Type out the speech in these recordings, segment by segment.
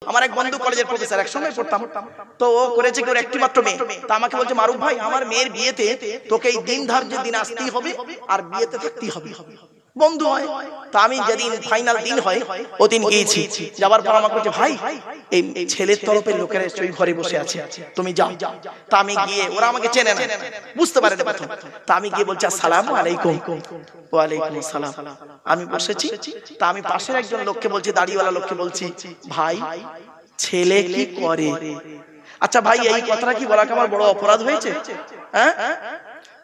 আমার এক বন্ধু কলেজের প্রফেসর, একসঙ্গে পড়তাম। তো ও করেছে কি, ওর একটি মাত্র মেয়ে। তো আমাকে বলছে, মারুফ ভাই, আমার মেয়ের বিয়েতে তোকে এই দিন ধার্যের দিন আসতেই হবে আর বিয়েতে থাকতেই হবে। বন্ধু হয়। তো আমি যেদিন ফাইনাল দিন হয় ওদিন গিয়েছি। যাওয়ার পর আমাকে বলছে, ভাই এই ছেলের তরফের লোকেরা ওই ঘরে বসে আছে, তুমি যাও। তা আমি গিয়ে, ওরা আমাকে চেনে না, বুঝতে পারে না প্রথম। তা আমি গিয়ে বলছি, আসসালামু আলাইকুম। ওয়ালাইকুম আসসালাম। আমি বসেছি। তা আমি পাশের একজন লোককে বলছি, দাড়িওয়ালা লোককে বলছি, ভাই ছেলে কি করে? আচ্ছা ভাই, এই কথাটা কি বলা আমার বড় অপরাধ হয়েছে? হ্যাঁ,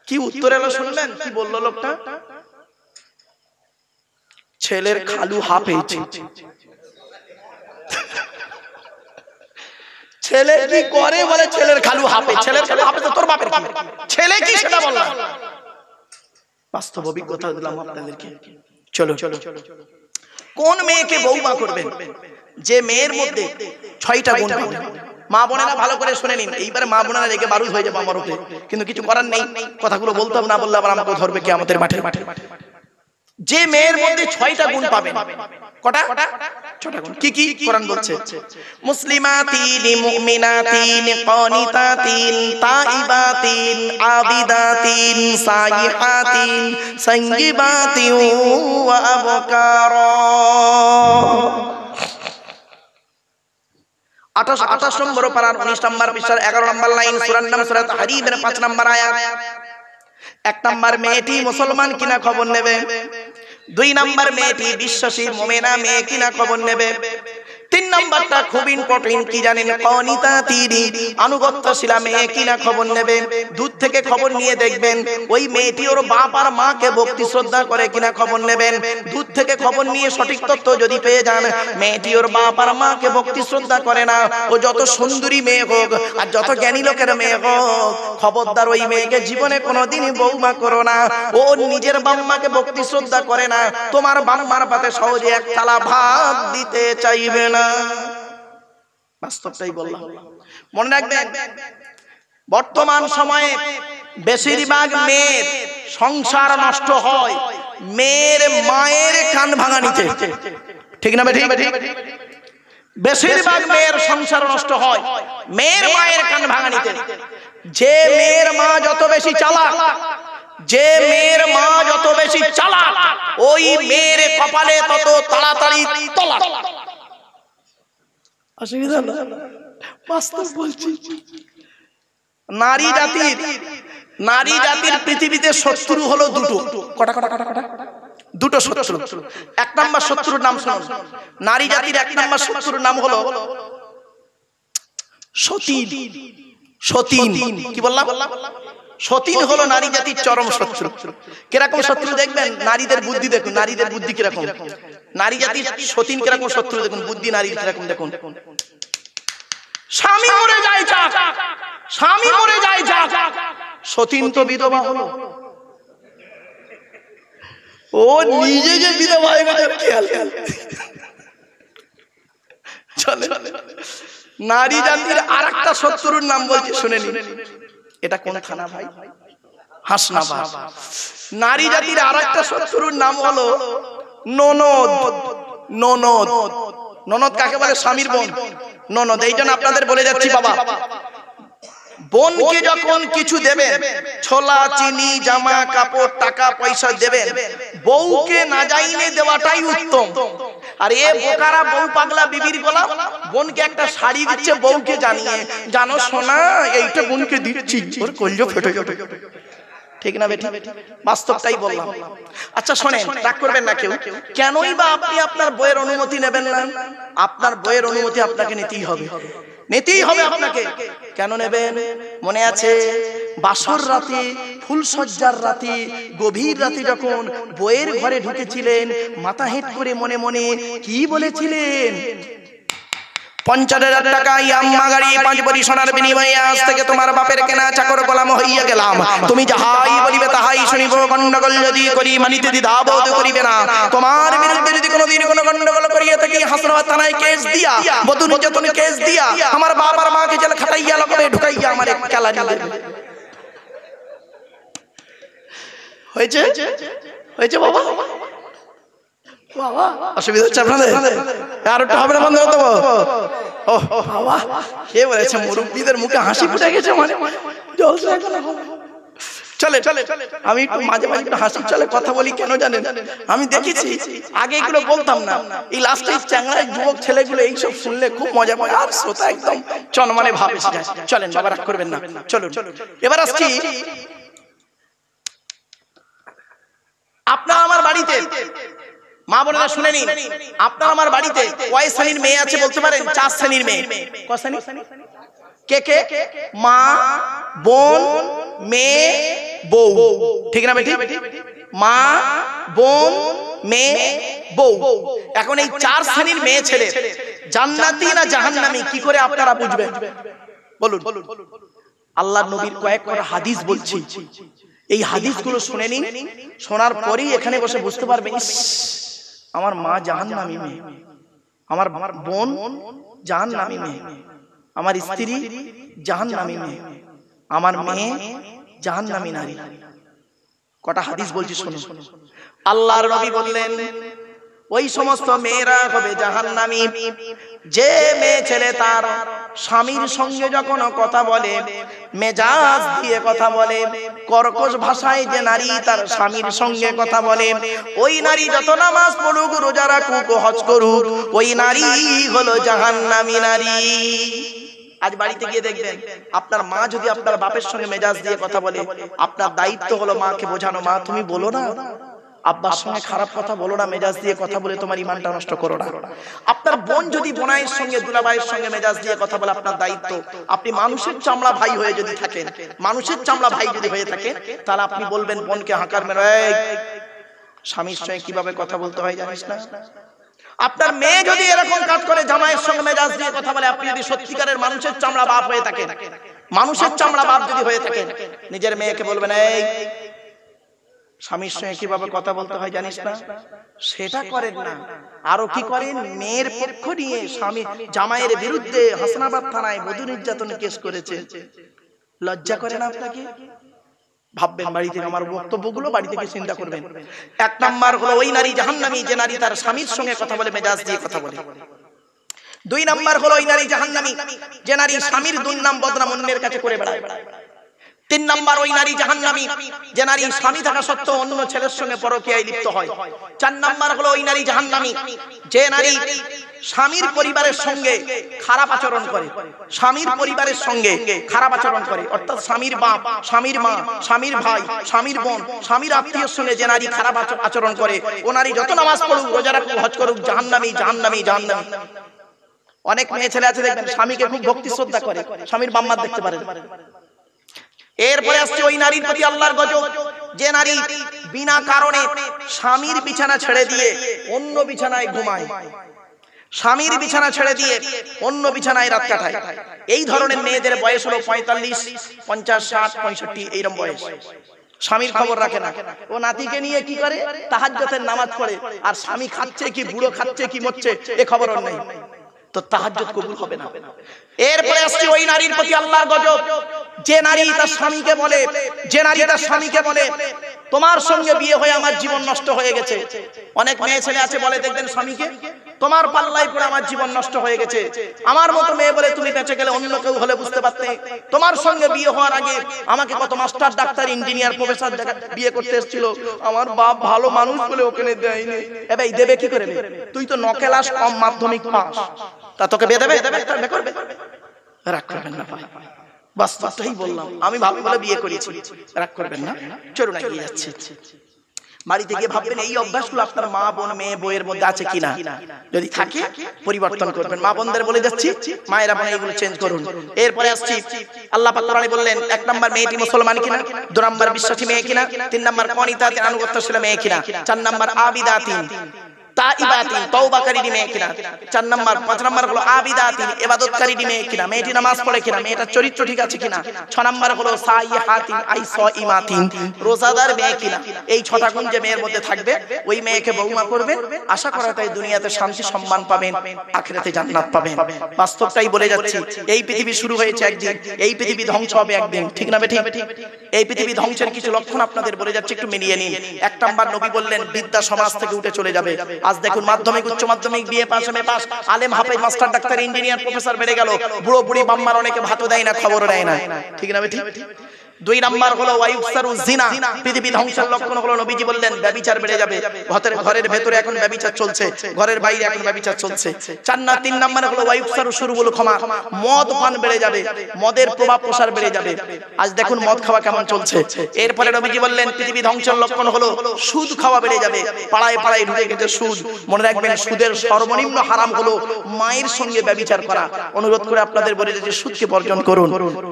কি উত্তর এলো শুনলেন? কি বললো লোকটা? ছেলের খালু হাফ হয়েছে। ছেলে কি করে বলে ছেলের খালু হাফে। ছেলের খালু হাফে তো তোর বাপের কি? ছেলে কি সেটা বললাম। বাস্তব অভিজ্ঞতা দিলাম আপনাদেরকে। চলো, কোন মেয়েকে বৌমা করবেন? যে মেয়ের মধ্যে 6টা গুণ পাবে। মা বোনেরা ভালো করে শুনে নিন, এইবারে মা বোনেরা রেগে বারুদ হয়ে যাবে আমার উপরে, কিন্তু কিছু করার নেই। কথাগুলো বলতাম, না বললে আবার আমাকে ধরবে কিয়ামতের মাঠে। যে মেয়ের মধ্যে 6টা গুণ পাবেন। কটা? 6টা গুণ। কি কি কোরআন বলছে? মুসলিমাতিন, মুমিনাতিন, কানিতাতিন, তাইবাতিন, আবিদাতিন, সাইহাতিন, সাইয়্যিবাতিন ওয়া আবকারা। 28 নম্বর পারার 19 নম্বর পৃষ্ঠার 11 নম্বর লাইন, সূরার নাম সূরা তাহরীমের 5 নম্বর আয়াত। 1 নম্বর মেয়েটি মুসলমান কিনা খবর নেবে। 2 নম্বর মেয়েটি বিশ্বাসী মুমিনা মেয়ে কিনা খবর নেবে। 3 নম্বরটা খুব ইম্পর্টেন্ট, কি জানেন? কানিতাতিন, আনুগত্যশীলা মেয়ে কিনা খবর নেবে। দূর থেকে খবর নিয়ে দেখবেন ওই মেয়েটি ওর বাপ আর মাকে ভক্তি শ্রদ্ধা করে কিনা খবর নেবেন। দূর থেকে খবর নিয়ে সঠিক তথ্য যদি পেয়ে যান মেয়েটি ওর বাপ আর মাকে ভক্তি শ্রদ্ধা করে না, ও যত সুন্দরী মেয়ে হোক আর যত জ্ঞানী লোকের মেয়ে হোক, খবরদার ওই মেয়েকে জীবনে কোনোদিনই বৌমা করো না। ও নিজের বাম্মাকে ভক্তি শ্রদ্ধা করে না, তোমার বাম্মার পাতে সহজে এক থালা ভাত দিতে চাইবে না। বাস্তবটাই বললাম, মনে রাখবেন। বর্তমান সময়ে বেশিরভাগ মেয়ের সংসার নষ্ট হয় মেয়ের মায়ের কান ভাঙানিতে। ঠিক না ঠিক? বেশিরভাগ মেয়ের সংসার নষ্ট হয় মেয়ের মায়ের কান ভাঙানিতে। যে মেয়ের মা যত বেশি চালাক, যে মেয়ের মা যত বেশি চালাক, ওই মেয়ের কপালে তত তাড়াতাড়ি তলাক। অসুবিধা না, বাস্তব বলছি। নারী জাতির পৃথিবীতে শত্রু হলো দুটো। কটা? দুটো শত্রু। 1 নম্বর শত্রুর নাম শুনুন। নারী জাতির 1 নম্বর শত্রুর নাম হলো সতীন। কি বললাম? সতীন হলো নারী জাতির চরম শত্রু। কিরকম শত্রু দেখবেন? নারীদের বুদ্ধি দেখুন, নারীদের বুদ্ধি কিরকম। নারী জাতির সতীন কিরকম শত্রু দেখুন, বুদ্ধি নারীর কিরকম দেখুন। স্বামী মরে যায় যাক, সতীন তো বিধবা হলো, ও নিজে যে বিধবা হয়ে গেছে খেয়াল। চলে। নারী জাতির আরেকটা শত্রুর নাম বলছি, শুনে নিন। এটা কোন থানা ভাই? হাসনাবাদ। নারী জাতির আরেকটা শত্রুর নাম হলো ননদ। ননদ কাকে বলে? স্বামীর বোন। ননদ। এই জন্য আপনাদের বলে যাচ্ছি, বাবা, বোনকে যখন কিছু দেবেন, ছোলা, চিনি, জামা কাপড়, টাকা পয়সা দেবেন, বউকে না জাইনে দেওয়াটাই উত্তম। আর এ বোকারা বউ পাগলা বিবির গোলাম, বোনকে একটা শাড়ি দিচ্ছে বউকে জানিয়ে, জানো সোনা এইটা বোনকে দিচ্ছি, ওর কলজো ফেটে যাবে। ঠিক না বেটা? বাস্তবটাই বললাম। আচ্ছা শোনেন, রাগ করবেন না কেউ। কেনই বা আপনি আপনার বইয়ের অনুমতি নেবেন না? আপনার বইয়ের অনুমতি আপনাকে নিতেই হবে আপনাকে। কেন নেবেন? মনে আছে বাসর রাতে, ফুলসজ্জার রাতে, গভীর রাতে যখন বইয়ের ঘরে ঢুকেছিলেন, মাথা হেঁট করে মনে মনে কি বলেছিলেন? 50,000 টাকা ইয়াম্মা গাড়ি 5 ভরি সোনার বিনিময়ে আজ থেকে তোমার বাপের কেনা চাকর গোলাম হইয়া গেলাম। তুমি যাহাই বলিবে তাহাই শুনিব। গন্ডগোল যদি করি মানিতে দ্বিধাবোধ করিবে না। তোমার বিরুদ্ধে যদি কোনোদিন কোনো গন্ডগোল করিয়া থাকি হাসনাবাদ থানায় কেস দিয়া, বধূ নির্যাতন কেস দিয়া, আমার বাপ আর মাকে জেল খাটাইয়া লকবে ঢুকাইয়া আমার কেলা নিয়ে দেবে। হয়েছে বাবা? অসুবিধা হচ্ছে আপনাদের? আর একটু হবে না বন্ধ করে দেবো? ও বাবা, কে বলেছে মুরব্বীদের মুখে হাসি ফুটে গেছে? মানে জলসা এখনো হবে। চলে আমি একটু মাঝে মাঝে একটু হাসি চলে কথা বলি, কেন জানেন? আমি দেখেছি আগে এগুলো বলতাম না, এই লাস্টে চ্যাংড়া যুবক ছেলেগুলো এইসব শুনলে খুব মজা পায়, আর শ্রোতা একদম চনমানে ভাব এসে যায়। চলেন বাবা, রাগ করবেন না, চলুন। এবার আসছি আপনার আমার বাড়িতে, মা বোনেরা শুনে নিন, আপনার আমার বাড়িতে কয় শ্রেণীর মেয়ে আছে বলতে পারেন? 4 শ্রেণীর মেয়ে। কয় শ্রেণী? কে কে? মা, বোন, মেয়ে, বউ, ঠিক না বেটি? মা, বোন, মেয়ে, বউ। এখন এই 4 শ্রেণীর মেয়ে ছেলে জান্নাতি না জাহান্নামী কি করে আপনারা বুঝবেন? বলুন। আল্লাহর নবীর কয়েক হাদিস বলছি, এই হাদিসগুলো শুনে নিন, শোনার পরেই এখানে বসে বুঝতে পারবেন, আমার মা জাহান্নামী মেয়ে, আমার বোন জাহান্নামী মেয়ে, আমার স্ত্রী জাহান্নামী মেয়ে, আমার মেয়ে জাহান্নামী নারী। কটা হাদিস বলছি শুনুন। আল্লাহর নবী বললেন, ওই সমস্ত মেয়েরা হবে জাহান্নামী যে মেয়ে ছেলে তার স্বামীর সঙ্গে যখন কথা বলে মেজাজ দিয়ে কথা বলে, কর্কশ ভাষায় যে নারী তার স্বামীর সঙ্গে কথা বলে, ওই নারী যত নামাজ পড়ুক, রোজা রাখুক, হজ করুক, ওই নারী হলো জাহান্নামী নারী। আজ বাড়িতে গিয়ে দেখবেন আপনার মা যদি আপনার বাপের সঙ্গে মেজাজ দিয়ে কথা বলে, আপনার দায়িত্ব হলো মাকে বোঝানো, মা তুমি বলো না, আব্বার সঙ্গে খারাপ কথা বলো না, মেজাজ দিয়ে কথা বলে তোমার ইমানটা নষ্ট করো না। আপনার বোন যদি বোনাইয়ের সঙ্গে দুলাভাইয়ের সঙ্গে মেজাজ দিয়ে কথা বলে, আপনার দায়িত্ব, আপনি মানুষের চামড়া ভাই হয়ে যদি থাকেন, মানুষের চামড়া ভাই যদি হয়ে থাকেন, তাহলে আপনি বলবেন বোনকে হাঁকার মেরে, স্বামীর সঙ্গে কিভাবে কথা বলতে হয় জানিস না? আপনার মেয়ে যদি এরকম কাজ করে, জামাইয়ের সঙ্গে মেজাজ দিয়ে কথা বলে, আপনি যদি সত্যিকারের মানুষের চামড়া বাপ হয়ে থাকেন, মানুষের চামড়া বাপ যদি হয়ে থাকেন, নিজের মেয়েকে বলবেন, এই স্বামীর সঙ্গে কিভাবে কথা বলতে হয় জানিস না? সেটা করেন না, আরো কি করেন? মেয়ের পক্ষ নিয়ে স্বামী জামাইয়ের বিরুদ্ধে হাসনাবাদ থানায় বধূ নির্যাতন কেস করেছে। লজ্জা করে না আপনাকে? ভাববেন বাড়ি থেকে, আমার বক্তব্যগুলো বাড়ি থেকে চিন্তা করবেন। 1 নাম্বার হলো ওই নারী জাহান্নামী যে নারী তার স্বামীর সঙ্গে কথা বলে মেজাজ দিয়ে কথা বলে। 2 নাম্বার হলো ওই নারী জাহান্নামী যে নারী স্বামীর দুর্নাম বদনাম অন্যের কাছে করে বেড়ায়। 3 নাম্বার ওই নারী জাহান্নামী যে নারী স্বামী থাকা সত্ত্বেও অন্য ছেলের সঙ্গে পরকীয়ায় লিপ্ত হয়। 4 নাম্বার হলো ওই নারী জাহান্নামী যে নারী স্বামীর পরিবারের সঙ্গে খারাপ আচরণ করে, স্বামীর পরিবারের সঙ্গে খারাপ আচরণ করে, অর্থাৎ স্বামীর বাপ, স্বামীর মা, স্বামীর ভাই, স্বামীর বোন, স্বামীর আত্মীয়ের সঙ্গে যে নারী খারাপ আচরণ করে, ও নারী যত নামাজ পড়ুক, রোজা রাখুক, হজ করুক, জাহান্নামী জাহান্নামী জাহান্নামী। অনেক মেয়ে ছেলে আছে দেখবেন স্বামীকে খুব ভক্তি শ্রদ্ধা করে, স্বামীর বাম্মার দেখতে পারেন। এরপরে আসছে ওই নারীর প্রতি আল্লাহর গজব যে নারী বিনা কারণে স্বামীর বিছানা ছেড়ে দিয়ে অন্য বিছানায় ঘুমায়, স্বামীর বিছানা ছেড়ে দিয়ে অন্য বিছানায় রাত কাটায়। এই ধরনের মেয়েদের বয়স হলো 45, 50, 60, 65 এইরকম বয়স। স্বামীর খবর রাখে না, ও নাতিকে নিয়ে কি করে? তাহাজ্জুদের নামাজ পড়ে, আর স্বামী খাচ্ছে কি, বুড়ো খাচ্ছে কি, মরছে, এ খবর ওর নেই, তো তাহাজ্জুদ কবুল হবে না। এরপরে আসছে ওই নারীর প্রতি আল্লাহর গজব যে নারী তার স্বামীকে বলে, যে নারী তার স্বামীকে বলে তোমার সঙ্গে বিয়ে হয়ে আমার জীবন নষ্ট হয়ে গেছে। অনেক মেয়ে ছেলে আছে বলে দেখবেন স্বামীকে, তোমার পাল্লায় পড়ে আমার জীবন নষ্ট হয়ে গেছে। আমার মতো মেয়ে বলে তুমি বেঁচে গেলে অন্য কেউ হলে বুঝতে পারতে। তোমার সঙ্গে বিয়ে হওয়ার আগে আমাকে কত মাস্টার, ডাক্তার, ইঞ্জিনিয়ার, প্রফেসর বিয়ে করতে এসেছিল, আমার বাপ ভালো মানুষ বলে ওখানে দেয়নি। এবার দেবে কি করে? তুই তো 9 ক্লাস কম মাধ্যমিক পাস, তা তোকে বিয়ে দেবে? করবে? রাগ করবেন না ভাই, বাস্তবটাই বললাম, আমি ভাবি বলে বিয়ে করেছি, রাগ করবেন না। চলুন এগিয়ে যাচ্ছি। বাড়িতে গিয়ে ভাববেন এই অভ্যাসগুলো আপনার মা, বোন, মেয়ে, বউয়ের মধ্যে আছে কিনা। যদি থাকে পরিবর্তন করবেন। মা বোনদের বলে যাচ্ছি, মায়েরা বোন এগুলো চেঞ্জ করুন। এরপরে আসছি, আল্লাহ পাক কোরআনে বললেন 1 নাম্বার মেয়েটি মুসলমান কিনা, 2 নাম্বার বিশ্বাসী মেয়ে কিনা, 3 নাম্বার কনিতাতিন আনুগত্যশীল মেয়ে কিনা, 4 নাম্বার আবিদাতিন তাইবাতিন তওবাকারী মেয়ে কিনা, 4 নাম্বার 5 নাম্বার হলো আবিদাতিন ইবাদতকারী মেয়ে কিনা, মেয়েটি নামাজ পড়ে কিনা, মেয়েটার চরিত্র ঠিক আছে কিনা। 6 নাম্বার হলো সাইহাতিন আই সাইমাতিন রোজাদার মেয়ে কিনা। এই 6টা গুণ যে মেয়ের মধ্যে থাকবে ওই মেয়েকে বউমা করবেন, আশা করা তাই দুনিয়াতে শান্তি সম্মান পাবেন, আখিরাতে জান্নাত পাবেন। বাস্তবটাই বলে যাচ্ছি, এই পৃথিবী শুরু হয়েছে একদিন, এই পৃথিবী ধ্বংস হবে একদিন, ঠিক না বেঠিক? এই পৃথিবী ধ্বংসের কিছু লক্ষণ আপনাদের বলে যাচ্ছে, একটু মিলিয়ে নিন। 1 নাম্বার নবী বললেন বিদ্যা সমাজ থেকে উঠে চলে যাবে, আজ দেখুন মাধ্যমিক উচ্চ মাধ্যমিক বিএ পাস এমএ পাস আলেম হাফেজ মাস্টার ডাক্তার ইঞ্জিনিয়ার প্রফেসর বেড়ে গেল, বুড়ো বুড়ি বাম্মার অনেকে ভাতও দেয় না, খবরও দেয় না, ঠিক না ঠিক? 2 নাম্বার হলো ওয়াইউসারু জিনা, পৃথিবী ধ্বংসের লক্ষণ হলো নবীজি বললেন ব্যভিচার বেড়ে যাবে। ঘরের ভেতরে এখন ব্যভিচার চলছে, ঘরের বাইরে এখন ব্যভিচার চলছে। 3 নাম্বার হলো ওয়াইউসারু শুরুবুল ক্ষমা, মদ পান বেড়ে যাবে, মদের প্রভাব প্রসার বেড়ে যাবে। আজ দেখুন মদ খাওয়া কেমন চলছে। এরপরে নবীজি বললেন পৃথিবী ধ্বংসের লক্ষণ হলো সুদ খাওয়া বেড়ে যাবে, পাড়ায় পাড়ায় ঢুকে গেছে সুদ। মনে রাখবেন সুদের সর্বনিম্ন হারাম হলো মায়ের সঙ্গে ব্যভিচার করা। অনুরোধ করে আপনাদের বলে যে সুদকে বর্জন করুন,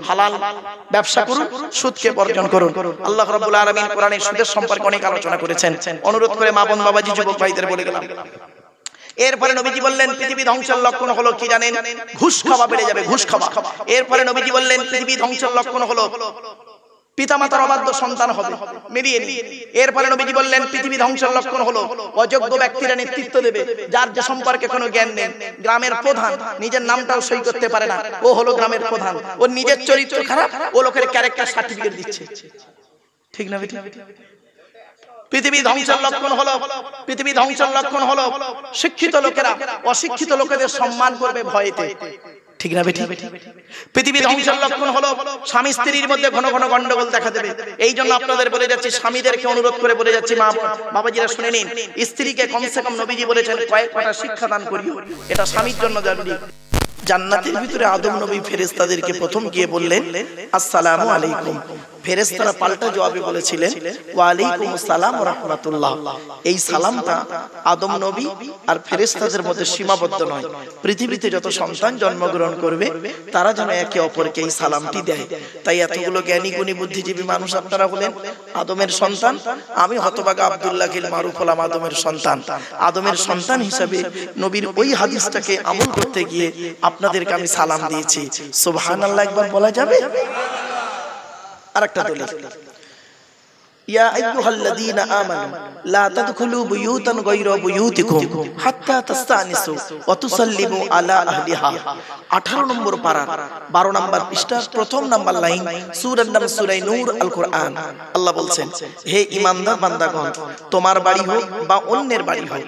হালাল ব্যবসা করুন, সুদকে বর্জন করুন। আল্লাহ রাব্বুল আলামিন কোরআনে সুদের সম্পর্কে অনেক আলোচনা করেছেন। অনুরোধ করে মা বোন বাবাজি যুবক ভাইদের বলে গেলাম। এরপরে নবীজি বললেন পৃথিবী ধ্বংসের লক্ষণ হলো কি জানেন? ঘুষ খাওয়া বেড়ে যাবে, ঘুষ খাওয়া। এরপরে নবীজি বললেন পৃথিবী ধ্বংসের লক্ষণ হলো পিতামাতার অবাধ্য সন্তান হবে, মেরিয়ে নিন। এরপরে নবীজি বললেন পৃথিবী ধ্বংসের লক্ষণ হলো অযোগ্য ব্যক্তিরা নেতৃত্ব দেবে, যার যে সম্পর্কে কোনো জ্ঞান নেই। গ্রামের প্রধান নিজের নামটাও সই করতে পারে না, ও হলো গ্রামের প্রধান। ওর নিজের চরিত্র খারাপ, ও লোকের ক্যারেক্টার সার্টিফিকেট দিচ্ছে, ঠিক না ঠিক? পৃথিবী ধ্বংসের লক্ষণ হলো শিক্ষিত লোকেরা অশিক্ষিত লোকেদের সম্মান করবে ভয়েতে, ঠিক না বেটি? পৃথিবী ধ্বংসের লক্ষণ হলো স্বামী স্ত্রীর মধ্যে ঘন ঘন গন্ডগোল দেখা দেবে। এই জন্য আপনাদের বলে যাচ্ছি, স্বামীদেরকে অনুরোধ করে বলে যাচ্ছি, মা বাবাজিরা শুনে নিন, স্ত্রীকে কমসে কম নবীজি বলেছেন কয়েকটা শিক্ষা দান করিও, এটা স্বামীর জন্য জরুরি। জান্নাতের ভিতরে আদম নবী ফেরেশতাদেরকে প্রথম গিয়ে বললেন আসসালামু আলাইকুম। ফেরেশতারা পাল্টা জবাবে বলেছিলেন ওয়া আলাইকুমুস সালাম ওয়া রাহমাতুল্লাহ। এই সালামটা আদম নবী আর ফেরেশতাদের মধ্যে সীমাবদ্ধ নয়, পৃথিবীতে যত সন্তান জন্মগ্রহণ করবে তারা যেন একে অপরকে এই সালামটি দেয়। তাই এতগুলো জ্ঞানী গুণী বুদ্ধিজীবী মানুষ আপনারা হলেন আদমের সন্তান, আমি হতভাগা আব্দুল্লাহ গিল মারুফ হলাম আদমের সন্তান। আদমের সন্তান হিসাবে নবীর ওই হাদিসটাকে আমল করতে গিয়ে আপনাদেরকে আমি সালাম দিয়েছি। সুবহানাল্লাহ একবার বলা যাবে? আরেকটা দলিল, ইয়া আইয়ুহাল্লাযীনা আমানু লা তাদখুলু বুয়ুতান গায়রা বুয়ুতিকুম হাত্তা তাস্তানিসু ওয়া তুসাল্লিমু আলা আহলিহা। 18 নম্বর পারা 12 নম্বর পৃষ্ঠার প্রথম নাম্বার লাইন, সূরার নাম সূরা নূর আল কোরআন। আল্লাহ বলছেন, হে ঈমানদার বান্দাগণ, তোমার বাড়ি হোক বা অন্যের বাড়ি হোক,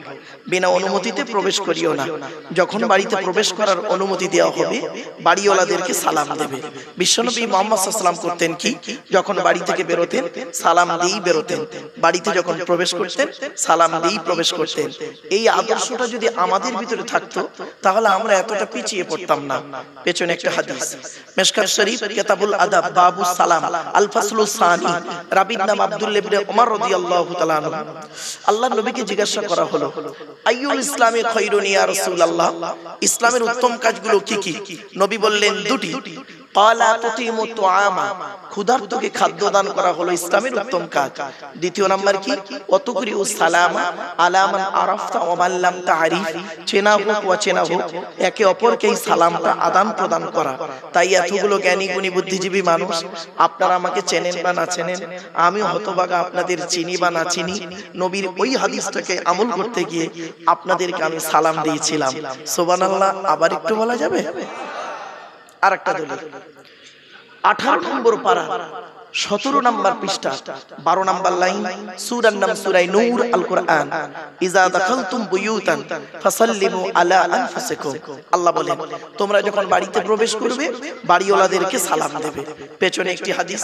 বিনা অনুমতিতে প্রবেশ করিও না। যখন বাড়িতে প্রবেশ করার অনুমতি দেওয়া হবে বাড়িওয়ালাদেরকে সালাম দেবে। বিশ্বনবী মুহাম্মদ সাল্লাল্লাহু আলাইহি ওয়াসাল্লাম করতেন কি? যখন বাড়ি থেকে বেরোতেন সালাম দিয়েই বেরোতেন, বাড়িতে যখন প্রবেশ করতেন সালাম দিয়েই প্রবেশ করতেন। এই আদর্শটা যদি আমাদের ভিতরে থাকতো তাহলে আমরা এতটা পিছিয়ে পড়তাম না। পেছনে একটা হাদিস, মিশকাত শরীফ কিতাবুল আদাব বাবুস সালাম আল ফাসলুস সানি, রাবীর নাম আব্দুল্লাহ ইবনে ওমর রাদিয়াল্লাহু তাআলা আনহু। আল্লাহর নবীকে জিজ্ঞাসা করা হলো আইয়ুল ইসলামি খায়রুন ইয়া রাসূলুল্লাহ, ইসলামের উত্তম কাজগুলো কি কি? নবী বললেন দুটি। ক্বালা তুতিমু তুআমা, ক্ষুধার্তকে খাদ্য দান করা হলো ইসলামের উত্তম কাজ। দ্বিতীয় নাম্বার কি? ওয়াতুকরিউস সালামা আলা মান আরাফতা ওয়া মান লাম তা'রিফ, চেনা হোক অচেনা হোক একে অপরকে এই সালামটা আদান প্রদান করা। তাই এতগুলো জ্ঞানী গুণী বুদ্ধিজীবী মানুষ, আপনারা আমাকে চেনেন বা না চেনেন, আমি হতভাগা আপনাদের চিনি বা না চিনি, নবীর ওই হাদিসটাকে আমল করতে গিয়ে আপনাদেরকে আমি সালাম দিয়েছিলাম। সুবহানাল্লাহ আবার একটু বলা যাবে? আরেকটা দলিল, 18 নম্বর পারা 17 নম্বর পৃষ্ঠা 12 নম্বর লাইন, সূরার নাম সূরা নূর আল কোরআন। ইজা দাখালতুম বুয়ুতান ফাসাল্লিমু আলা আনফুসিকুম। আল্লাহ বলেন, তোমরা যখন বাড়িতে প্রবেশ করবে বাড়িওয়ালাদেরকে সালাম দেবে। পেছনে একটি হাদিস,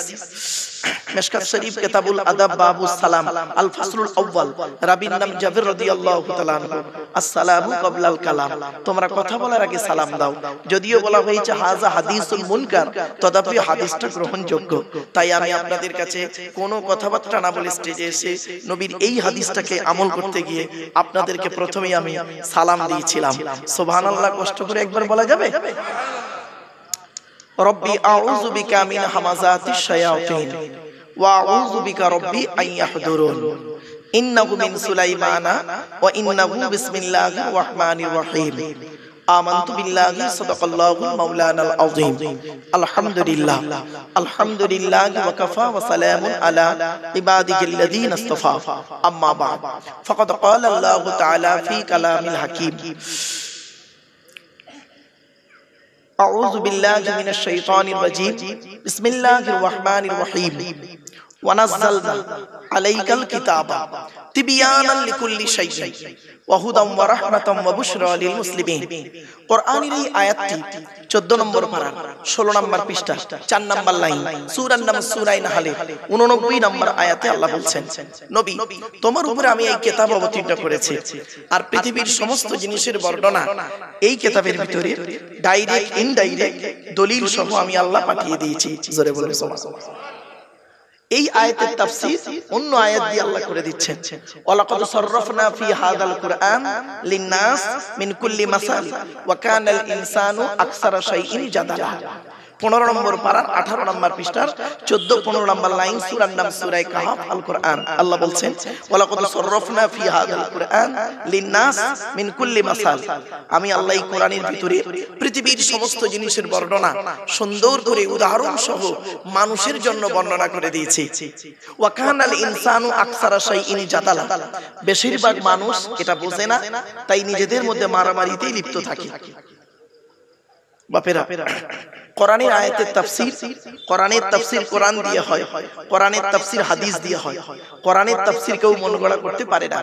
মিশকাত শরীফ কিতাবুল আদাব বাবুস সালাম আল ফাসলুল আউয়াল, রাবীর নাম জাবির রাদিয়াল্লাহু তাআলা আনহু। আসসালামু ক্বাবলাল কালাম, তোমরা কথা বলার আগে সালাম দাও। যদিও বলা হয়েছে হাযা হাদিসুল মুনকার, তথাপি হাদিসটা গ্রহণযোগ্য। তাই আমি আপনাদের কাছে কোনো কথাবার্তা না বলে স্টেজে এসে নবীর এই হাদিসটাকে আমল করতে গিয়ে আপনাদেরকে প্রথমেই আমি সালাম দিয়েছিলাম। সুবহানাল্লাহ কষ্ট করে একবার বলা যাবে? রব্বি আউযু বিকা মিন হামাযাতিশ শায়াতিন ওয়া আউযু বিকা রব্বি আন ইয়াহদুরুন। ইন্নাহু মিন সুলাইমানা ওয়া ইন্নাহু বিসমিল্লাহির রাহমানির রাহিম। আমানতু বিল্লাহি সাদাকাল্লাহুল মাওলানাল আযীম। আলহামদুলিল্লাহ আলহামদুলিল্লাহ ওয়া কাফা ওয়া সালামুন আলা ইবাদিহিল্লাযীনা ইসতাফা। আম্মা বা'দ, ফাকাদ ক্বালা আল্লাহু তাআলা ফি কালামিল হাকীম। আউযু বিল্লাহি মিনাশ শাইতানির রাজীম। বিসমিল্লাহির রাহমানির রাহিম। ওয়ানাজ্জালনা আলাইকাল কিতাবা তিবয়ানান লিকুল্লি শাইইন ওয়া হুদাম ওয়া রাহমাতাম ওয়া বুশরা লিল মুসলিমিন। কোরআনের এই আয়াতটি 14 নম্বর পারা 16 নম্বর পৃষ্ঠা 4 নম্বর লাইন সূরার নাম সূরা নাহলে 89 নম্বর আয়াতে আল্লাহ বলছেন, নবী তোমার উপরে আমি এই কিতাব অবতীর্ণ করেছি, আর পৃথিবীর সমস্ত জিনিসের বর্ণনা এই কিতাবের ভিতরে ডাইরেক্ট ইনডাইরেক্ট দলিল সহ আমি আল্লাহ পাঠিয়ে দিয়েছি। জোরে বলুন সুবহানাল্লাহ। এই আয়াতের তাফসীর অন্য আয়াত দিয়ে আল্লাহ করে দিচ্ছেন, ওয়ালাকাদ সাররাফনা ফি হাযাল কুরআন লিন-নাস মিন কুল্লি মাসাল ওয়া কানাল ইনসানু আকসারা শাইইন জাদালা। 15 নম্বর পারার 18 নম্বর পৃষ্ঠার 14-15 নম্বর লাইন সূরার নাম সূরা কাহফ আল কোরআন। আল্লাহ বলছেন, ওয়ালাকাদ সাররাফনা ফি হাযাল কুরআন লিন-নাস মিন কুল্লি মাসাল। আমি আল্লাহ এই কোরআনের ভিতরে পৃথিবীর সমস্ত জিনিসের বর্ণনা সুন্দর করে উদাহরণ সহ মানুষের জন্য বর্ণনা করে দিয়েছি। ওয়া কানাল ইনসানু আকসারা শাইইন জাদালা। বেশিরভাগ মানুষ এটা বোঝে না, তাই নিজেদের মধ্যে মারামারিতেই লিপ্ত থাকে। বাপেরা, কোরআনের আয়াতের তাফসীর, কোরআনের তাফসীর কোরআন দিয়ে হয়, কোরআনের তাফসীর হাদিস দিয়ে হয়। কোরআনের তাফসীর কেউ মন গড়া করতে পারে না।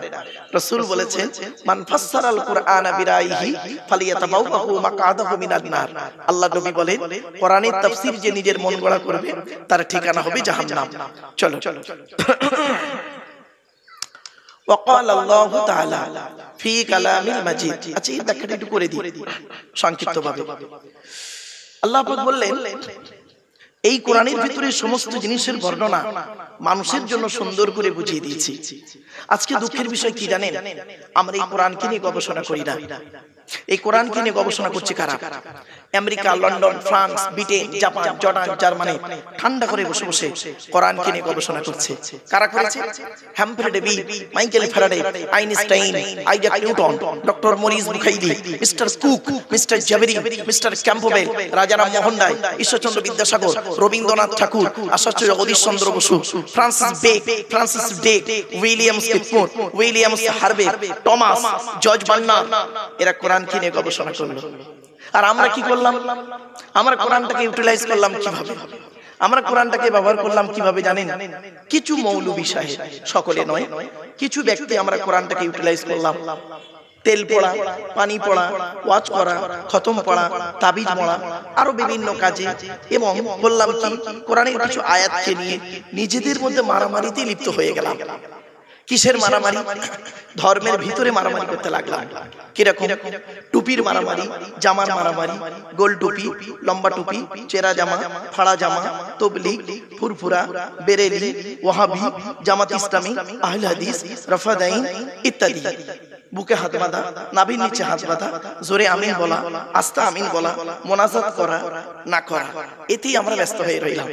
রাসূল বলেছেন, মান ফাসসারাল কুরআনা বিরাইহি ফালিয়াতাবাওয়াহু মাকআদাহু মিনান নার। আল্লাহ নবী বলেন, কোরআনের তাফসীর যে নিজের মন গড়া করবে তার ঠিকানা হবে জাহান্নাম। চলো وقال الله تعالى في كلام المجيد। আচ্ছা এই ব্যাখ্যাটা একটু করে দিই সংক্ষিপ্তভাবে। আল্লাহ পাক বললেন, এই কোরআনের ভিতরে সমস্ত জিনিসের বর্ণনা মানুষের জন্য সুন্দর করে বুঝিয়ে দিয়েছি। আজকে দুঃখের বিষয় কি জানেন? আমরা এই কোরআনকে নিয়ে গবেষণা করি না। এই কোরআনকে নিয়ে গবেষণা করছে কারা? America, London, France, Britain, Japan, Jordan, Germany ঠান্ডা করে বসে বসে কোরআনকে নিয়ে গবেষণা করছে। কারা করেছে? Humphry Davy, Michael Faraday, Einstein, Isaac Newton, doctor Maurice Bucaille, mister Cook, mister Zaveri, mister Campbell, Rajaram Mohan Roy, Ishwarchandra Vidyasagar, Rabindranath Tagore, Acharya Jagadishchandra Bose, Francis Drake, William স্কিফমোর, William Harvey, Thomas, George Bernard, এরা কোরআনকে নিয়ে গবেষণা করলো। আর আমরা কি করলাম? আমরা কোরআনটাকে ইউটিলাইজ করলাম কিভাবে? আমরা কোরআনটাকে ব্যবহার করলাম কিভাবে জানেন? কিছু মৌলবী সাহেব, সকলে নয়, কিছু ব্যক্তি আমরা কোরআনটাকে ইউটিলাইজ করলাম তেল পড়া, পানি পড়া, ওয়াজ করা, খতম পড়া, তাবিজ পড়া, আরো বিভিন্ন কাজে, এবং বললাম কি কোরআনের কিছু আয়াতকে নিয়ে নিজেদের মধ্যে মারামারিতে লিপ্ত হয়ে গেলাম। কিসের মারামারি? ধর্মের ভিতরে মারামারি করতে লাগলাম। কিরকম? টুপির মারামারি, জামার মারামারি, গোল টুপি, লম্বা টুপি, চেরা জামা, ফাড়া জামা, তবলিগ, ফুরফুরা, বেরেলি, ওয়াহাবি, জামাত ইসলামী, আহলে হাদিস, রফাদাইন ইত্যাদি। বুকে হাত বাঁধা, নাভির নিচে হাত বাঁধা, জোরে আমিন বলা, আস্তে আমিন বলা, মোনাজাত করা না করা, এতেই আমরা ব্যস্ত হয়ে রইলাম।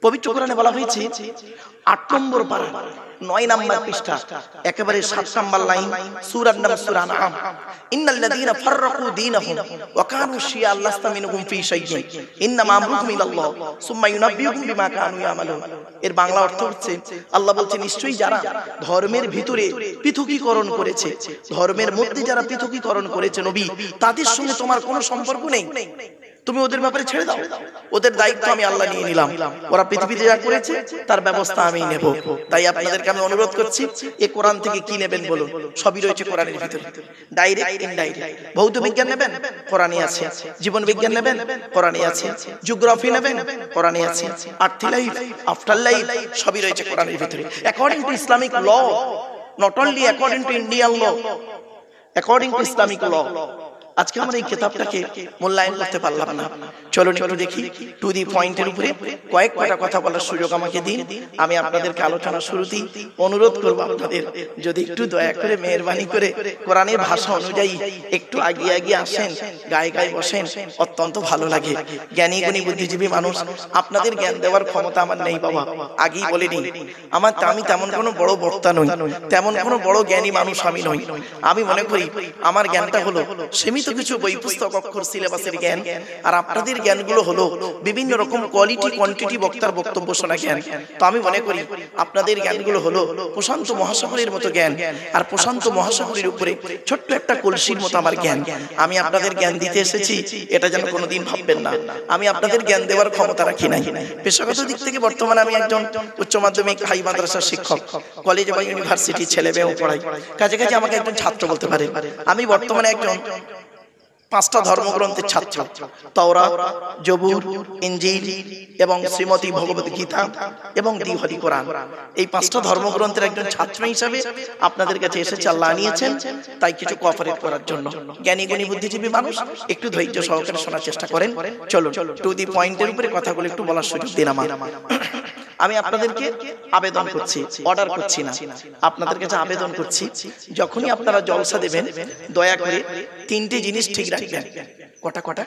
পবিত্র কোরআনে বলা হয়েছে 8 নম্বর পারা 9 নম্বর পৃষ্ঠা একেবারে 7 নম্বর লাইন সূরার নাম সূরা আনআম, ইন্নাল্লাযীনা ফাররাকু দীনাহুম ওয়া কানু শিয়া লাস্তা মিনহুম ফি শাইইন ইন্নামা আমরুহুম ইলাল্লাহ সুম্মা ইউনাব্বিউহুম বিমা কানু ইয়ামালুন। এর বাংলা অর্থ হচ্ছে, আল্লাহ বলছেন নিশ্চয়ই যারা ধর্মের ভিতরে পৃথকীকরণ করেছে, ধর্মের মধ্যে যারা পৃথকীকরণ করেছে নবী, তাদের সঙ্গে তোমার কোনো সম্পর্ক নেই, তুমি ওদের ব্যাপারে ছেড়ে দাও, ওদের দায়িত্ব আমি আল্লাহ নিয়ে নিলাম, ওরা পৃথিবীতে যা করেছে তার ব্যবস্থা আমি নেব। তাই আপনাদেরকে আমি অনুরোধ করছি, এই কোরআন থেকে কি নেবেন বলুন? সবই রয়েছে কোরআনের ভিতরে, ডাইরেক্ট ইনডাইরেক্ট। ভৌত বিজ্ঞান নেবেন, কোরআনে আছে। জীবন বিজ্ঞান নেবেন, কোরআনে আছে। জিওগ্রাফি নেবেন, কোরআনে আছে। আর্থ লাইফ, আফটার লাইফ, সবই রয়েছে কোরআনের ভিতরে। According to Islamic law, not only according to Indian law, according to Islamic law. আজকে আমরা এই কিতাবটাকে মূল্যায়ন করতে পারলাম না। চলুন একটু দেখি, টু দি পয়েন্টের উপরে কয়েকটা কথা বলার সুযোগ আমাকে দিন। আমি আপনাদেরকে আলোচনা শুরুতেই অনুরোধ করব, আপনাদের যদি একটু দয়া করে মেহেরবানি করে কোরআনের ভাষা অনুযায়ী একটু আগিয়ে আগিয়ে আসেন, গায়ে গায়ে বসেন, অত্যন্ত ভালো লাগে। জ্ঞানী গুণী বুদ্ধিজীবী মানুষ, আপনাদের জ্ঞান দেওয়ার ক্ষমতা আমার নেই বাবা, আগেই বলে নিই। আমি তেমন কোনো বড় বক্তা নই, তেমন কোনো বড় জ্ঞানী মানুষ আমি নই। আমি মনে করি আমার জ্ঞানটা হলো সীমিত সীমিত কিছু বই পুস্তক অক্ষর সিলেবাসের জ্ঞান, আর আপনাদের জ্ঞানগুলো হলো বিভিন্ন রকম কোয়ালিটি কোয়ান্টিটি বক্তার বক্তব্য শোনা জ্ঞান। তো আমি মনে করি আপনাদের জ্ঞানগুলো হলো প্রশান্ত মহাসাগরের মতো জ্ঞান, আর প্রশান্ত মহাসাগরের উপরে ছোট্ট একটা কলসির মতো আমার জ্ঞান। আমি আপনাদের জ্ঞান দিতে এসেছি, এটা যেন কোনোদিন ভাববেন না আমি আপনাদের জ্ঞান দেওয়ার ক্ষমতা রাখি নাই। পেশাগত দিক থেকে বর্তমানে আমি একজন উচ্চ মাধ্যমিক হাই মাদ্রাসার শিক্ষক, কলেজ বা ইউনিভার্সিটি ছেলে মেয়েও পড়াই, কাজে কাজে আমাকে একজন ছাত্র বলতে পারে। আমি বর্তমানে একজন 5টা ধর্মগ্রন্থের ছাত্র, তাওরাত, জবুর, ইনজিল এবং শ্রীমতী ভগবত গীতা এবং দ্বিহরি কোরআন, এই 5টা ধর্মগ্রন্থের একজন ছাত্র হিসাবে আপনাদের কাছে এসেছে। আল্লাহ নিয়েছেন তাই কিছু কোঅপারেট করার জন্য। জ্ঞানী গুণী বুদ্ধিজীবী মানুষ, একটু ধৈর্য সহকারে শোনার চেষ্টা করেন। চলুন টু দি পয়েন্টের উপরে কথাগুলো একটু বলার সুযোগ দিন আমার। আমি আপনাদেরকে আবেদন করছি, অর্ডার করছি না, আপনাদের কাছে আবেদন করছি, যখনই আপনারা জলসা দেবেন দয়া করে 3টে জিনিস ঠিক রাখবেন। কটা কটা